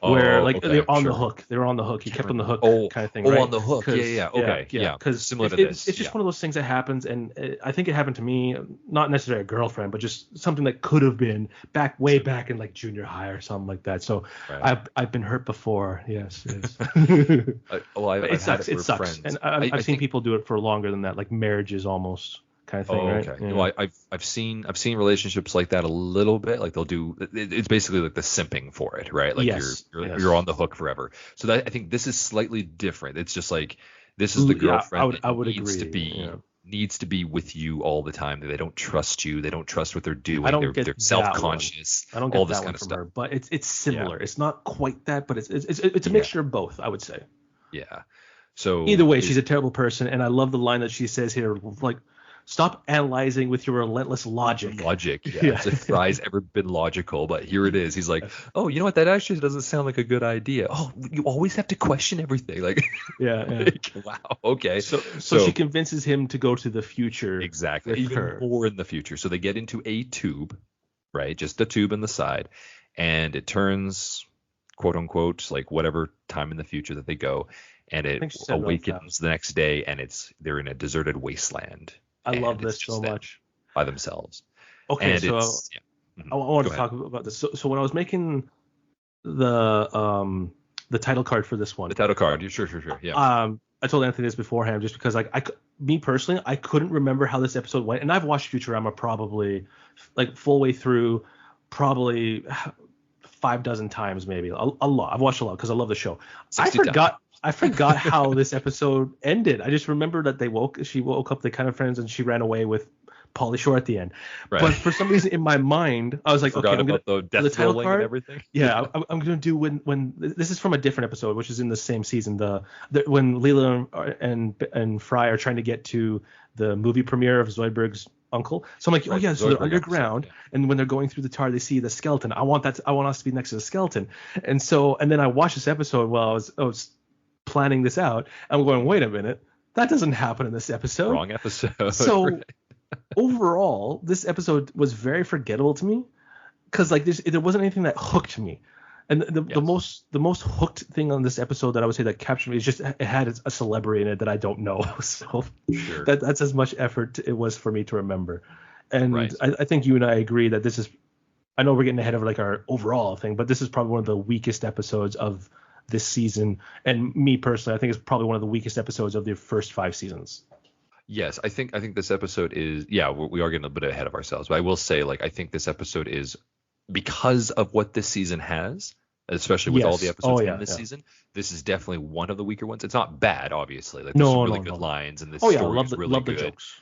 Where they're on the hook. They were on the hook. He kept on the hook kind of thing. Right? On the hook. Yeah. Okay. Yeah. Because similar to this. It's just one of those things that happens, and I think it happened to me, not necessarily a girlfriend, but just something that could have been way back in like junior high or something like that. So I've been hurt before. Yes. It sucks. It sucks. Friends. And I've seen people do it for longer than that, like marriages almost. Kind of thing, right? Okay. Yeah. I've seen relationships like that a little bit. Like they'll do. It's basically like the simping for it, right? Like you're on the hook forever. So I think this is slightly different. It's just like this is the girlfriend I would needs agree. Needs to be with you all the time. They don't trust you. They don't trust what they're doing. They're self-conscious. I don't get all that this one kind of from stuff. her, but it's similar. It's not quite that, but it's a mixture of both, I would say. Yeah. So either way, she's a terrible person, and I love the line that she says here, like, stop analyzing with your relentless logic. Yeah. If Fry's ever been logical, but here it is. He's like, oh, you know what? That actually doesn't sound like a good idea. Oh, you always have to question everything. Like, like, wow, okay. So she convinces him to go to the future. Exactly. Even more in the future. So they get into a tube, right? Just a tube in the side, and it turns, quote unquote, like whatever time in the future that they go, and it awakens the next day, and they're in a deserted wasteland. I love this so much. By themselves. Okay, and so I want to talk about this. So when I was making the title card for this one. The title card, sure, yeah. I told Anthony this beforehand just because me personally, I couldn't remember how this episode went, and I've watched Futurama probably like full way through, probably 6 times maybe, a lot. I've watched a lot because I love the show. I forgot how this episode ended. I just remember that she woke up, they kind of friends, and she ran away with Pauly Shore at the end. Right. But for some reason in my mind, I was like, I'm going to the title card and everything. Yeah, I'm going to do when this is from a different episode, which is in the same season. When Leela and Fry are trying to get to the movie premiere of Zoidberg's uncle. So I'm like, so they're underground, and when they're going through the tower, they see the skeleton. I want us to be next to the skeleton. And then I watched this episode while I was planning this out. I'm going, wait a minute, that doesn't happen in this episode. Wrong episode. So overall, this episode was very forgettable to me because there wasn't anything that hooked me. And the most hooked thing on this episode that I would say that captured me is just it had a celebrity in it that I don't know. So Sure. that's as much effort it was for me to remember. And Right. I think you and I agree that this is, I know we're getting ahead of like our overall thing, but this is probably one of the weakest episodes of this season. And me personally, I think it's probably one of the weakest episodes of the first 5 seasons. Yes, I think this episode is, yeah, we are getting a bit ahead of ourselves, but I will say, like, I think this episode is, because of what this season has, especially with all the episodes in this season, this is definitely one of the weaker ones. It's not bad, obviously. Like, there's some really good lines, and this story is really love good. The jokes.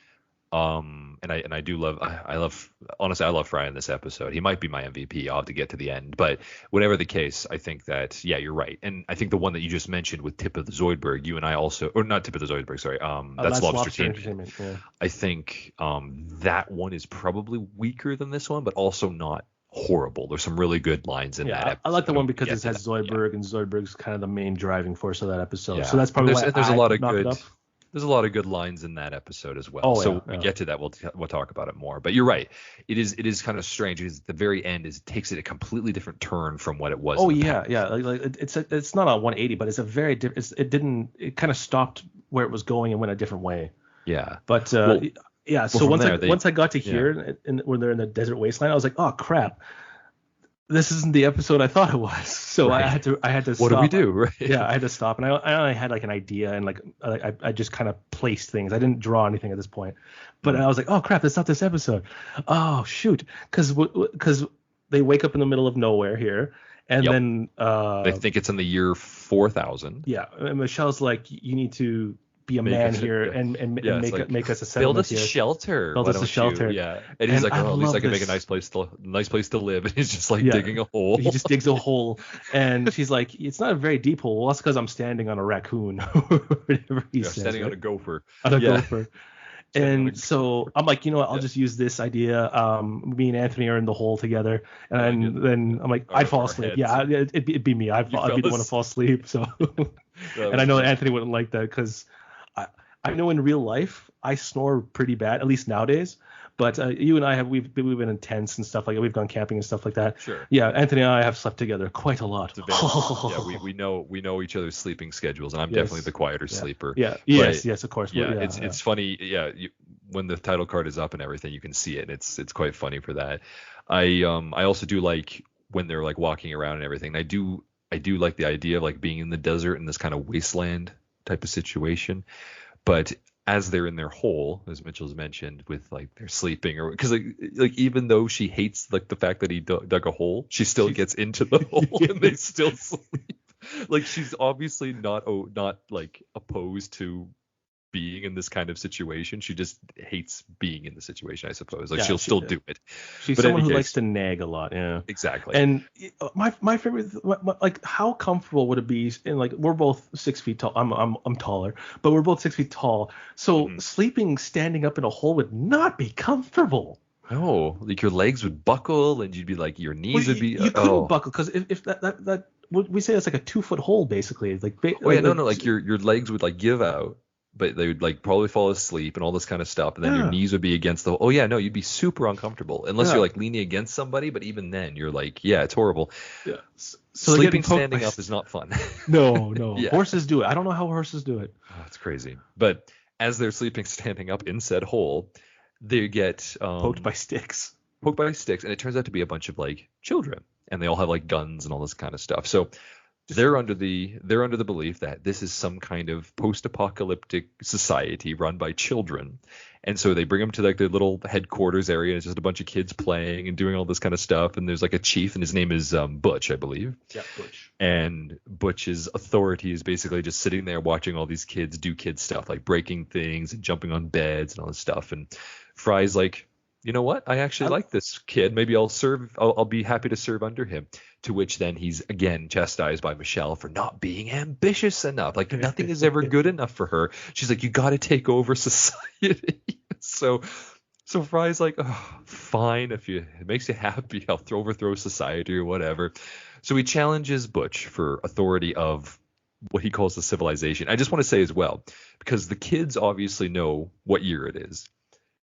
And I do love, I love, honestly, I love Fry in this episode. He might be my MVP. I'll have to get to the end, but whatever the case, I think that, yeah, you're right. And I think the one that you just mentioned with Tip of the Zoidberg, you and I also, or not Tip of the Zoidberg, sorry, that's Lobster Entertainment. Yeah. I think that one is probably weaker than this one, but also not horrible. There's some really good lines in that episode. I like the one because it has Zoidberg, and Zoidberg's kind of the main driving force of that episode. Yeah. So that's probably why there's a lot of good. There's a lot of good lines in that episode as well. When we get to that, we'll talk about it more. But you're right. It is kind of strange because at the very end it takes it a completely different turn from what it was. Like it's not a 180, but it's a very different. It kind of stopped where it was going and went a different way. Yeah. But so once I got to here and when they're in the desert wasteland, I was like, oh crap. This isn't the episode I thought it was. So I had to stop. What do we do? Right. Yeah, I had to stop. And I had like an idea, and like I just kind of placed things. I didn't draw anything at this point. But I was like, oh crap, that's not this episode. Oh shoot, because they wake up in the middle of nowhere here, and then they think it's in the year 4000. Yeah, and Michelle's like, you need to be a man here and make us a settlement. Build us a shelter. Build us a shelter. Yeah. And he's like, at least I can make a nice place to live. And he's just like digging a hole. He just digs a hole. And she's like, it's not a very deep hole. Well, that's because I'm standing on a raccoon. Whatever he says, standing on a gopher. Gopher. And so I'm like, you know what? I'll just use this idea. Me and Anthony are in the hole together, and then I'm like, I'd fall asleep. Heads. Yeah, it'd be me. I'd be the one to fall asleep. So, and I know Anthony wouldn't like that because I know in real life I snore pretty bad, at least nowadays. But you and I we've been in tents and stuff like that. We've gone camping and stuff like that. Sure. Yeah, Anthony and I have slept together quite a lot. We know each other's sleeping schedules, and I'm definitely the quieter sleeper. Yeah. Yes, of course. Yeah. It's funny. Yeah. When the title card is up and everything, you can see it. And it's quite funny for that. I also do like when they're like walking around and everything. I do like the idea of like being in the desert in this kind of wasteland type of situation. But as they're in their hole, as Mitchell's mentioned, with like they're sleeping, or because like even though she hates like the fact that he dug a hole, she still gets into the hole and they still sleep. Like she's obviously not like opposed to being in this kind of situation. She just hates being in the situation, I suppose. Like she'll still do it. She's someone who likes to nag a lot. Yeah, exactly. And my favorite, like, how comfortable would it be? And like, we're both 6 feet tall. I'm taller, but we're both 6 feet tall. So sleeping standing up in a hole would not be comfortable. No, like your legs would buckle, and you'd be like, your knees would be. You couldn't buckle because if that we say it's like a 2-foot hole basically. Like like your legs would like give out. But they would like probably fall asleep and all this kind of stuff, and then your knees would be against the. Oh yeah, no, you'd be super uncomfortable unless you're like leaning against somebody. But even then, you're like, yeah, it's horrible. Yeah. So sleeping standing up is not fun. No. Horses do it. I don't know how horses do it. Oh, it's crazy. But as they're sleeping standing up in said hole, they get poked by sticks. And it turns out to be a bunch of like children, and they all have like guns and all this kind of stuff. So. They're under the belief that this is some kind of post-apocalyptic society run by children, and so they bring them to like their little headquarters area. And it's just a bunch of kids playing and doing all this kind of stuff. And there's like a chief, and his name is Butch, I believe. Yeah, Butch. And Butch's authority is basically just sitting there watching all these kids do kid stuff, like breaking things and jumping on beds and all this stuff. And Fry's like, you know what? I actually like this kid. Maybe I'll be happy to serve under him. To which then he's again chastised by Michelle for not being ambitious enough. Like nothing is ever good enough for her. She's like, you got to take over society. So Fry's like, oh, fine. If it makes you happy, I'll overthrow society or whatever. So he challenges Butch for authority of what he calls the civilization. I just want to say as well, because the kids obviously know what year it is.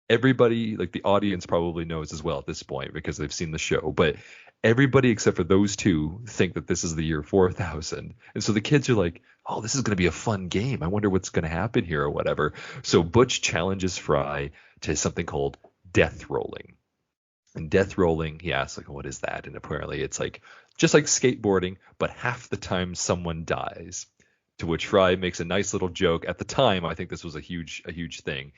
Everybody, like the audience probably knows as well at this point because they've seen the show, but everybody except for those two think that this is the year 4000. And so the kids are like, oh, this is going to be a fun game. I wonder what's going to happen here or whatever. So Butch challenges Fry to something called death rolling. And death rolling, he asks, like, what is that? And apparently it's like just like skateboarding, but half the time someone dies. To which Fry makes a nice little joke. At the time, I think this was a huge thing.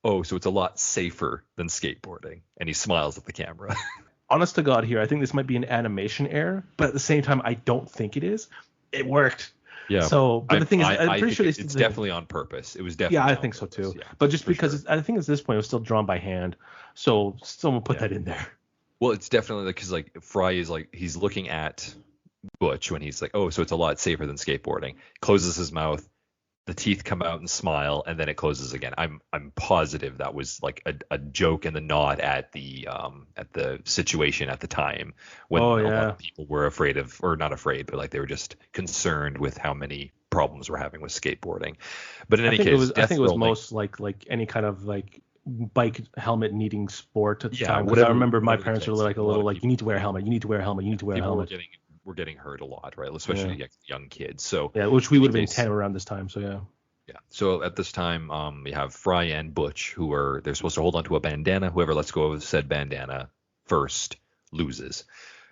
Oh, so it's a lot safer than skateboarding. And he smiles at the camera. Honest to God here, I think this might be an animation error, but at the same time, I don't think it is. It worked. Yeah. So, but the thing is, I'm pretty sure it's definitely on purpose. It was definitely. Yeah, I think so too. Yeah, but just because I think at this point it was still drawn by hand, so someone put that in there. Well, it's definitely because like Fry is like he's looking at Butch when he's like, oh, so it's a lot safer than skateboarding. Closes his mouth, the teeth come out and smile, and then it closes again. I'm positive that was like a joke and the nod at the situation at the time when a lot of people were afraid of, or not afraid, but like they were just concerned with how many problems we're having with skateboarding. But in any case, I think it was most like any kind of like bike helmet needing sport at the time. Whatever, I remember my parents were like a little like, you need to wear a helmet, you need to wear a helmet, you need to wear a helmet. We're getting hurt a lot, right? Especially young kids. So which we would have been 10 around this time. So yeah. So at this time, we have Fry and Butch they're supposed to hold onto a bandana. Whoever lets go of said bandana first loses.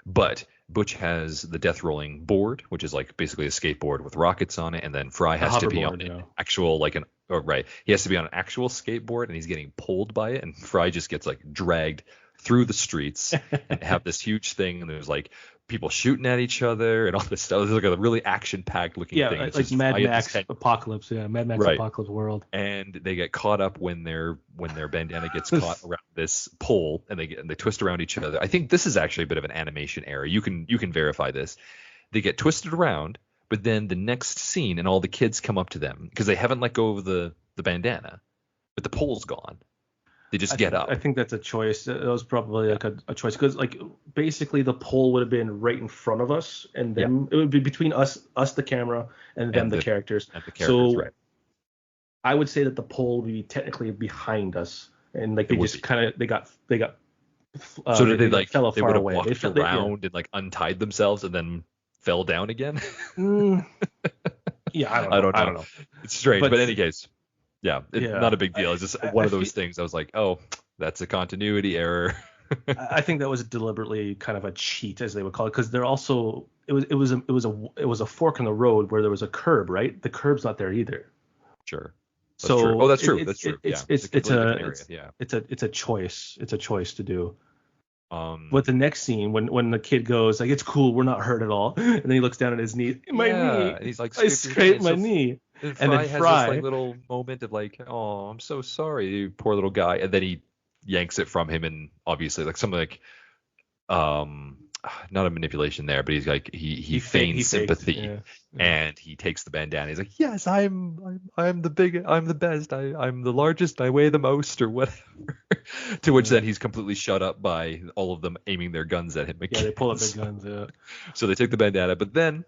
But Butch has the death rolling board, which is like basically a skateboard with rockets on it, and then Fry has to be on an actual he has to be on an actual skateboard, and he's getting pulled by it, and Fry just gets like dragged through the streets and have this huge thing, and there's like people shooting at each other and all this stuff. It's like a really action-packed looking thing. Yeah, like Mad Max Apocalypse. Yeah, Mad Max Apocalypse world. And they get caught up when their bandana gets caught around this pole, and they twist around each other. I think this is actually a bit of an animation error. You can verify this. They get twisted around, but then the next scene, and all the kids come up to them because they haven't let go of the bandana, but the pole's gone. They just get up. I think that's a choice. It was probably like a choice because like basically the pole would have been right in front of us, and then it would be between us the camera, and them the characters. And the characters, right. I would say that the pole would be technically behind us, and like they just kind of they got. So did they like fell they would have walked around and like untied themselves and then fell down again? Yeah, I don't know. It's strange, but in any case. Yeah, not a big deal. It's just one of those things. I was like, oh, that's a continuity error. I think that was deliberately kind of a cheat, as they would call it, because they're also it was a fork in the road where there was a curb, right? The curb's not there either. Sure. That's true. Oh, that's true. That's true. It's a choice. It's a choice to do. But the next scene, when the kid goes like, it's cool, we're not hurt at all, and then he looks down at his knee, my knee, and he's like, I scraped my knee. And then Fry has this like little moment of like, oh, I'm so sorry, you poor little guy, and then he yanks it from him, and obviously like something like, not a manipulation there, but he's like he feigns sympathy, and he takes the bandana. He's like, yes, I'm the best, I'm the largest, I weigh the most, or whatever. To which then he's completely shut up by all of them aiming their guns at him again. Yeah, they pull up their guns. Yeah. So they take the bandana, but then.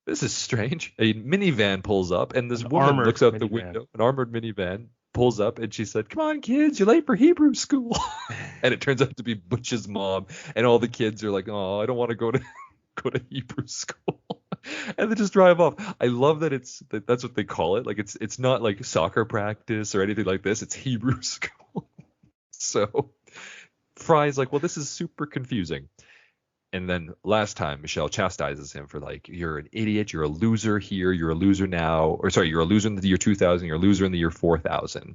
This is strange. A minivan pulls up, and this woman looks out the window. An armored minivan pulls up, and she said, "Come on, kids, you're late for Hebrew school." And it turns out to be Butch's mom, and all the kids are like, "Oh, I don't want to go to Hebrew school," and they just drive off. I love that that's what they call it. Like it's not like soccer practice or anything like this. It's Hebrew school. So Fry's like, "Well, this is super confusing." And then last time, Michelle chastises him for like, you're an idiot, you're a loser here, you're a loser now, or sorry, you're a loser in the year 2000, you're a loser in the year 4000.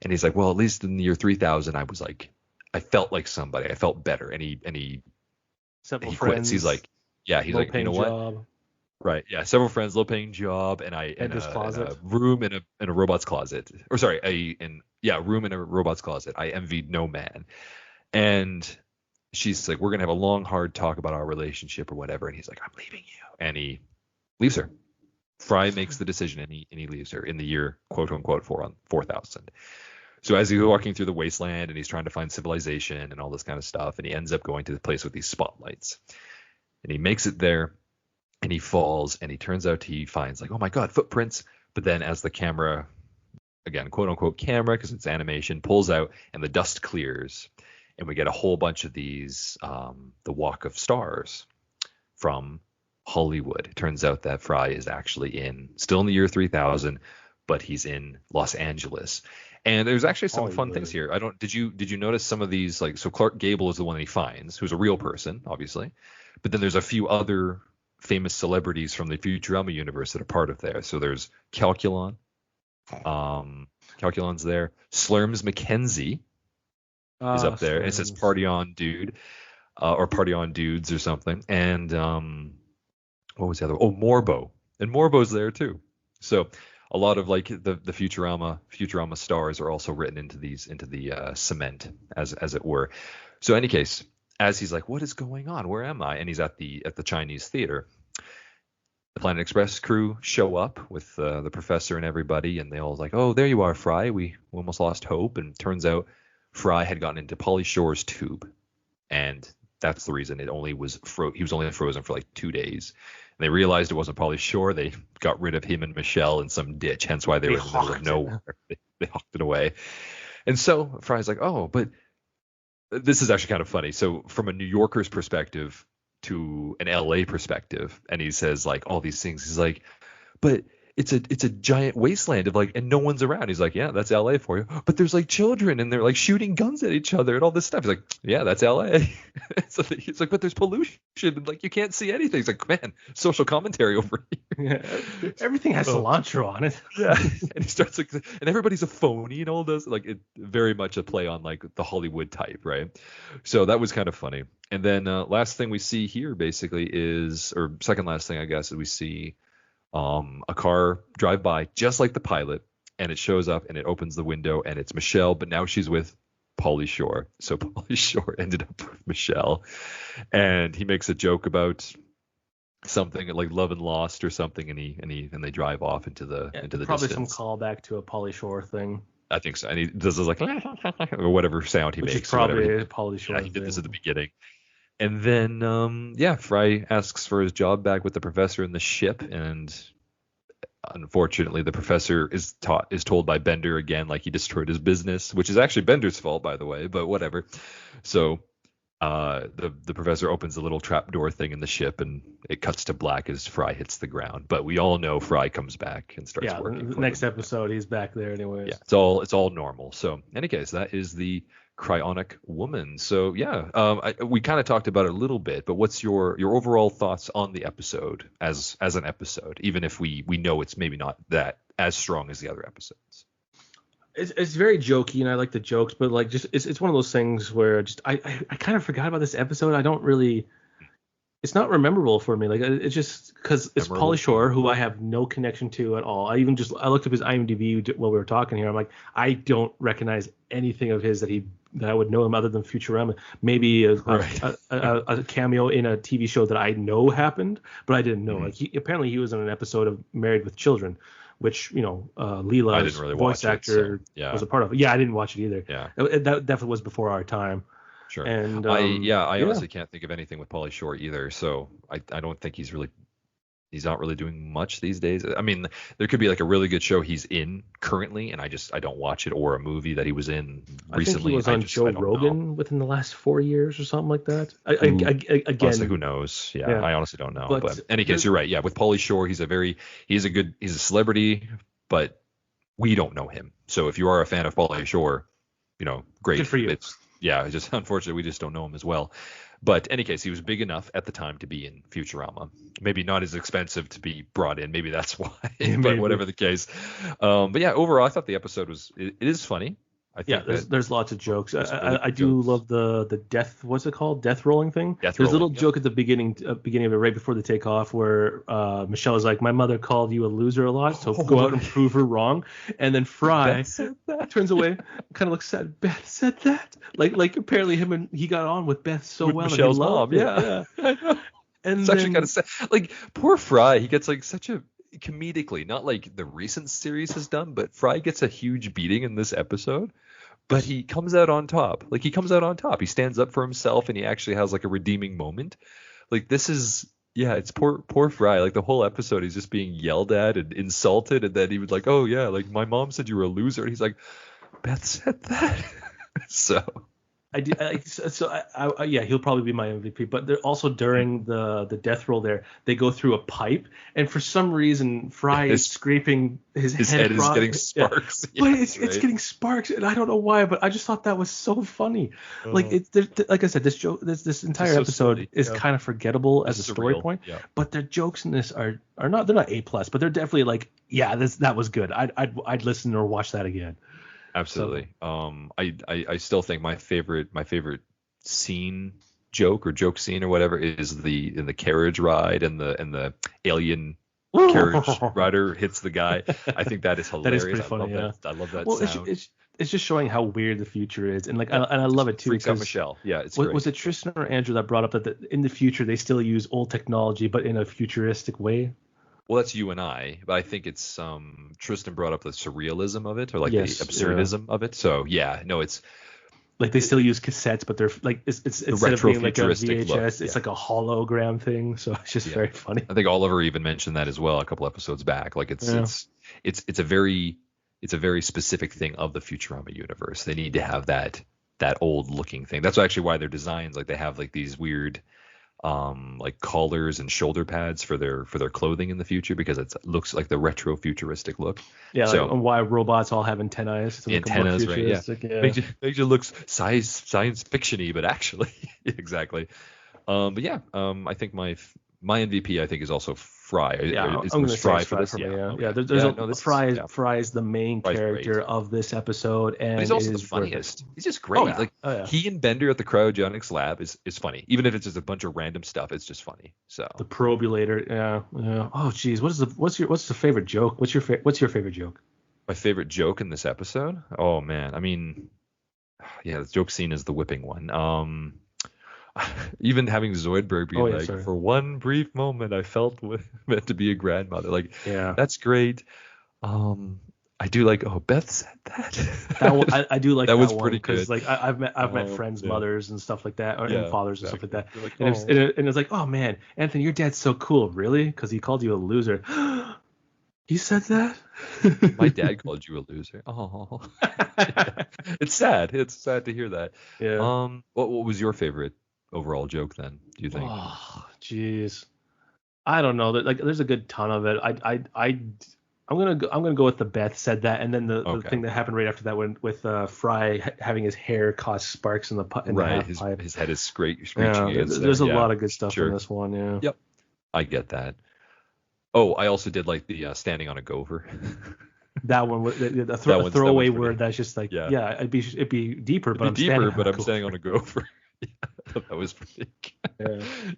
And he's like, well, at least in the year 3000, I was like, I felt like somebody, I felt better. And he quits. He's like, yeah, he's like, you know what? Right, yeah, several friends, low paying job, and a room in a robot's closet, or sorry, room in a robot's closet. I envied no man, and. She's like, we're going to have a long, hard talk about our relationship or whatever. And he's like, I'm leaving you. And he leaves her. Fry makes the decision and he leaves her in the year, quote unquote, 4000. So as he's walking through the wasteland and he's trying to find civilization and all this kind of stuff, and he ends up going to the place with these spotlights. And he makes it there and he falls, and he turns out he finds like, oh my God, footprints. But then as the camera, again, quote unquote camera, because it's animation, pulls out and the dust clears. and we get a whole bunch of these the Walk of Stars from Hollywood. It turns out that Fry is actually still in the year 3000, but he's in Los Angeles. And there's actually some fun things here. Did you notice some of these, like, so Clark Gable is the one that he finds, who's a real person, obviously. But then there's a few other famous celebrities from the Futurama universe that are part of there. So there's Calculon. Calculon's there. Slurms McKenzie is up there. It says Party On Dude, or Party On Dudes or something. And what was the other? Oh, Morbo. And Morbo's there too. So a lot of, like, the Futurama stars are also written into the cement, as it were. So in any case, as he's like, what is going on? Where am I? And he's at the Chinese theater. The Planet Express crew show up with the professor and everybody, and they all like, oh, there you are, Fry. We almost lost hope. And turns out Fry had gotten into Pauly Shore's tube, and that's the reason it only was he was only frozen for like 2 days. And they realized it wasn't Pauly Shore. They got rid of him and Michelle in some ditch, hence why they were in the middle of nowhere. They hawked it away. And so Fry's like, oh, but this is actually kind of funny. So from a New Yorker's perspective to an LA perspective, and he says, like, all these things. He's like, but it's a giant wasteland of, like, and no one's around. He's like, yeah, that's LA for you. But there's, like, children, and they're, like, shooting guns at each other and all this stuff. He's like, yeah, that's LA. So he's like, but there's pollution, and, like, you can't see anything. He's like, man, social commentary over here. Yeah, everything has cilantro on it. Yeah. And he starts, like, and everybody's a phony and all this, like, it very much a play on, like, the Hollywood type, right? So that was kind of funny. And then last thing we see here basically is, or second last thing, I guess, is we see a car drive by just like the pilot, and it shows up and it opens the window and it's Michelle, but now she's with Pauly Shore. So Pauly Shore ended up with Michelle, and he makes a joke about something like Love and Lost or something, and they drive off into the probably distance. Some callback to a Pauly Shore thing. I think so. And he does this like or whatever sound he makes. Which is probably a Pauly Shore. Yeah, he did this at the beginning. And then, Fry asks for his job back with the professor in the ship, and unfortunately, the professor is told by Bender again, like, he destroyed his business, which is actually Bender's fault, by the way, but whatever. So the professor opens a little trapdoor thing in the ship, and it cuts to black as Fry hits the ground. But we all know Fry comes back and starts working. Yeah, the next episode, he's back there anyways. Yeah, it's all normal. So in any case, that is the Cryonic Woman. So yeah, we kind of talked about it a little bit, but what's your overall thoughts on the episode as an episode, even if we know it's maybe not that as strong as the other episodes? It's very jokey, and I like the jokes, but, like, just it's one of those things where just I kind of forgot about this episode. I don't really. It's not memorable for me. Like, it's just because it's Pauly Shore, who I have no connection to at all. I looked up his IMDb while we were talking here. I'm like, I don't recognize anything of his that I would know him other than Futurama. Maybe a cameo in a TV show that I know happened, but I didn't know. Like, apparently he was on an episode of Married with Children, which, Leela's voice actor was a part of. Yeah, I didn't watch it either. Yeah, that definitely was before our time. Sure. And I honestly can't think of anything with Pauly Shore either. So I don't think he's not really doing much these days. I mean, there could be, like, a really good show he's in currently, and I don't watch it, or a movie that he was in recently. I think he was on Joe Rogan within the last 4 years or something like that. Again, honestly, who knows? Yeah, I honestly don't know. But in any case, you're right. Yeah, with Pauly Shore, he's a celebrity, but we don't know him. So if you are a fan of Pauly Shore, great. Good for you. Just unfortunately, we just don't know him as well. But in any case, he was big enough at the time to be in Futurama. Maybe not as expensive to be brought in. Maybe that's why. But whatever the case. But yeah, overall, I thought the episode it is funny. I think there's lots of jokes. I do love the death. What's it called? Death rolling thing. There's a little joke at the beginning of it, right before the takeoff, where Michelle is like, "My mother called you a loser a lot, so go out and prove her wrong." And then Fry turns away, kind of looks sad. Beth said that. Like apparently he got on with Beth so well. Michelle's mom. Yeah. I know. And it's actually kind of sad. Like, poor Fry, he gets, like, such a comedically, not like the recent series has done, but Fry gets a huge beating in this episode, but he comes out on top. Like, he comes out on top. He stands up for himself, and he actually has, like, a redeeming moment. Like, this is, it's poor Fry. Like, the whole episode, he's just being yelled at and insulted, and then he was like, oh yeah, like, my mom said you were a loser, and he's like, Beth said that. So Yeah, he'll probably be my MVP. But they're also during the death roll there, they go through a pipe, and for some reason Fry is scraping his head is getting sparks. Yeah. But it's getting sparks, and I don't know why, but I just thought that was so funny. Like like I said, this entire episode is kind of forgettable as a story point. Yeah. But their jokes in this are not, they're not A+, but they're definitely like, yeah, that was good. I'd listen or watch that again. Absolutely. So, I still think my favorite scene joke scene or whatever is in the carriage ride and the alien carriage rider hits the guy. I think that is hilarious. That is pretty funny. I love that sound. It's just showing how weird the future is, and like I love it too. Freaks out Michelle. Yeah, it's great. Was it Tristan or Andrew that brought up that in the future they still use old technology but in a futuristic way? Well, that's you and I, but I think it's Tristan brought up the surrealism of it, or like the absurdism of it. So yeah, no, it's like they still use cassettes, but they're like it's instead of being like a VHS, it's like a hologram thing. So it's just very funny. I think Oliver even mentioned that as well a couple episodes back. Like it's a very specific thing of the Futurama universe. They need to have that old looking thing. That's actually why their designs, like they have like these weird like collars and shoulder pads for their clothing in the future, because it looks like the retro futuristic look. Yeah, so, like, and why robots all have antennas. The antennas, right? Yeah. Makes you look science fiction-y, but actually exactly. But yeah, I think my MVP I think is also Fry. Yeah, I'm going to say Fry for me. Yeah, there's Fry is the main character of this episode, and but he's also the funniest. He's just great. He and Bender at the cryogenics lab is funny, even if it's just a bunch of random stuff. It's just funny. So the probulator, yeah. Oh, geez, what's the favorite joke? What's your favorite joke? My favorite joke in this episode? Oh man, I mean, yeah, the joke scene is the whipping one. Even having Zoidberg be for one brief moment, I felt meant to be a grandmother. Like, yeah, that's great. I do like. Oh, Beth said that. I do like that was pretty good. Like I've met friends' mothers and stuff like that, and fathers and stuff like that. Like, and it's like, oh man, Anthony, your dad's so cool, really? Because he called you a loser. He said that? My dad called you a loser. Oh, yeah. It's sad. It's sad to hear that. Yeah. What was your favorite overall joke then, do you think? Oh, jeez, I don't know. Like, there's a good ton of it. I'm gonna go with the Beth said that, and then the thing that happened right after that with Fry having his hair cause sparks in the pipe. His head is screeching. Yeah, there's a lot of good stuff in this one. Yeah. Yep, I get that. Oh, I also did like the standing on a gopher. That one, the throwaway word that's just like, it'd be deeper, but I'm standing on a gopher. Yeah, that was pretty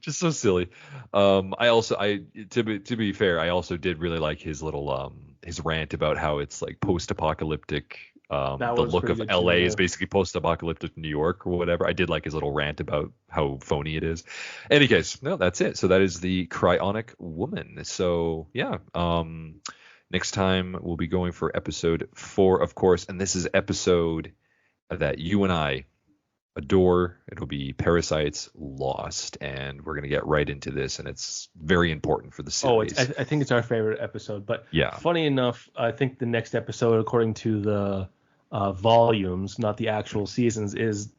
just so silly. To be fair, I also did really like his little his rant about how it's like post-apocalyptic. The look of LA is basically post-apocalyptic New York or whatever. I did like his little rant about how phony it is. In any case, no, that's it. So that is the Cryonic Woman. So yeah, next time we'll be going for episode 4, of course, and this is episode that you and I adore. It'll be Parasites Lost, and we're going to get right into this, and it's very important for the series. I think it's our favorite episode, but funny enough, I think the next episode, according to the volumes, not the actual seasons, is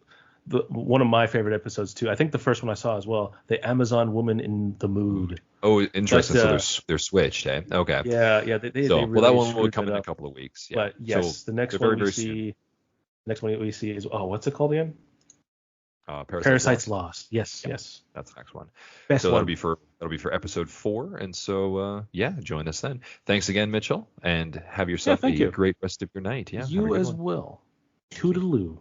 one of my favorite episodes too. I think the first one I saw as well, the Amazon Woman in the Mood. Oh, interesting. So they're switched, eh? Okay. Yeah. They really that one will come in a couple of weeks. Yeah. But yes, the next one we see is what's it called again? Parasites Lost. Yes. That's the next one. Best one. That'll be for episode 4, and so join us then. Thanks again, Mitchell, and have yourself a great rest of your night. Yeah, you as well. Toodaloo.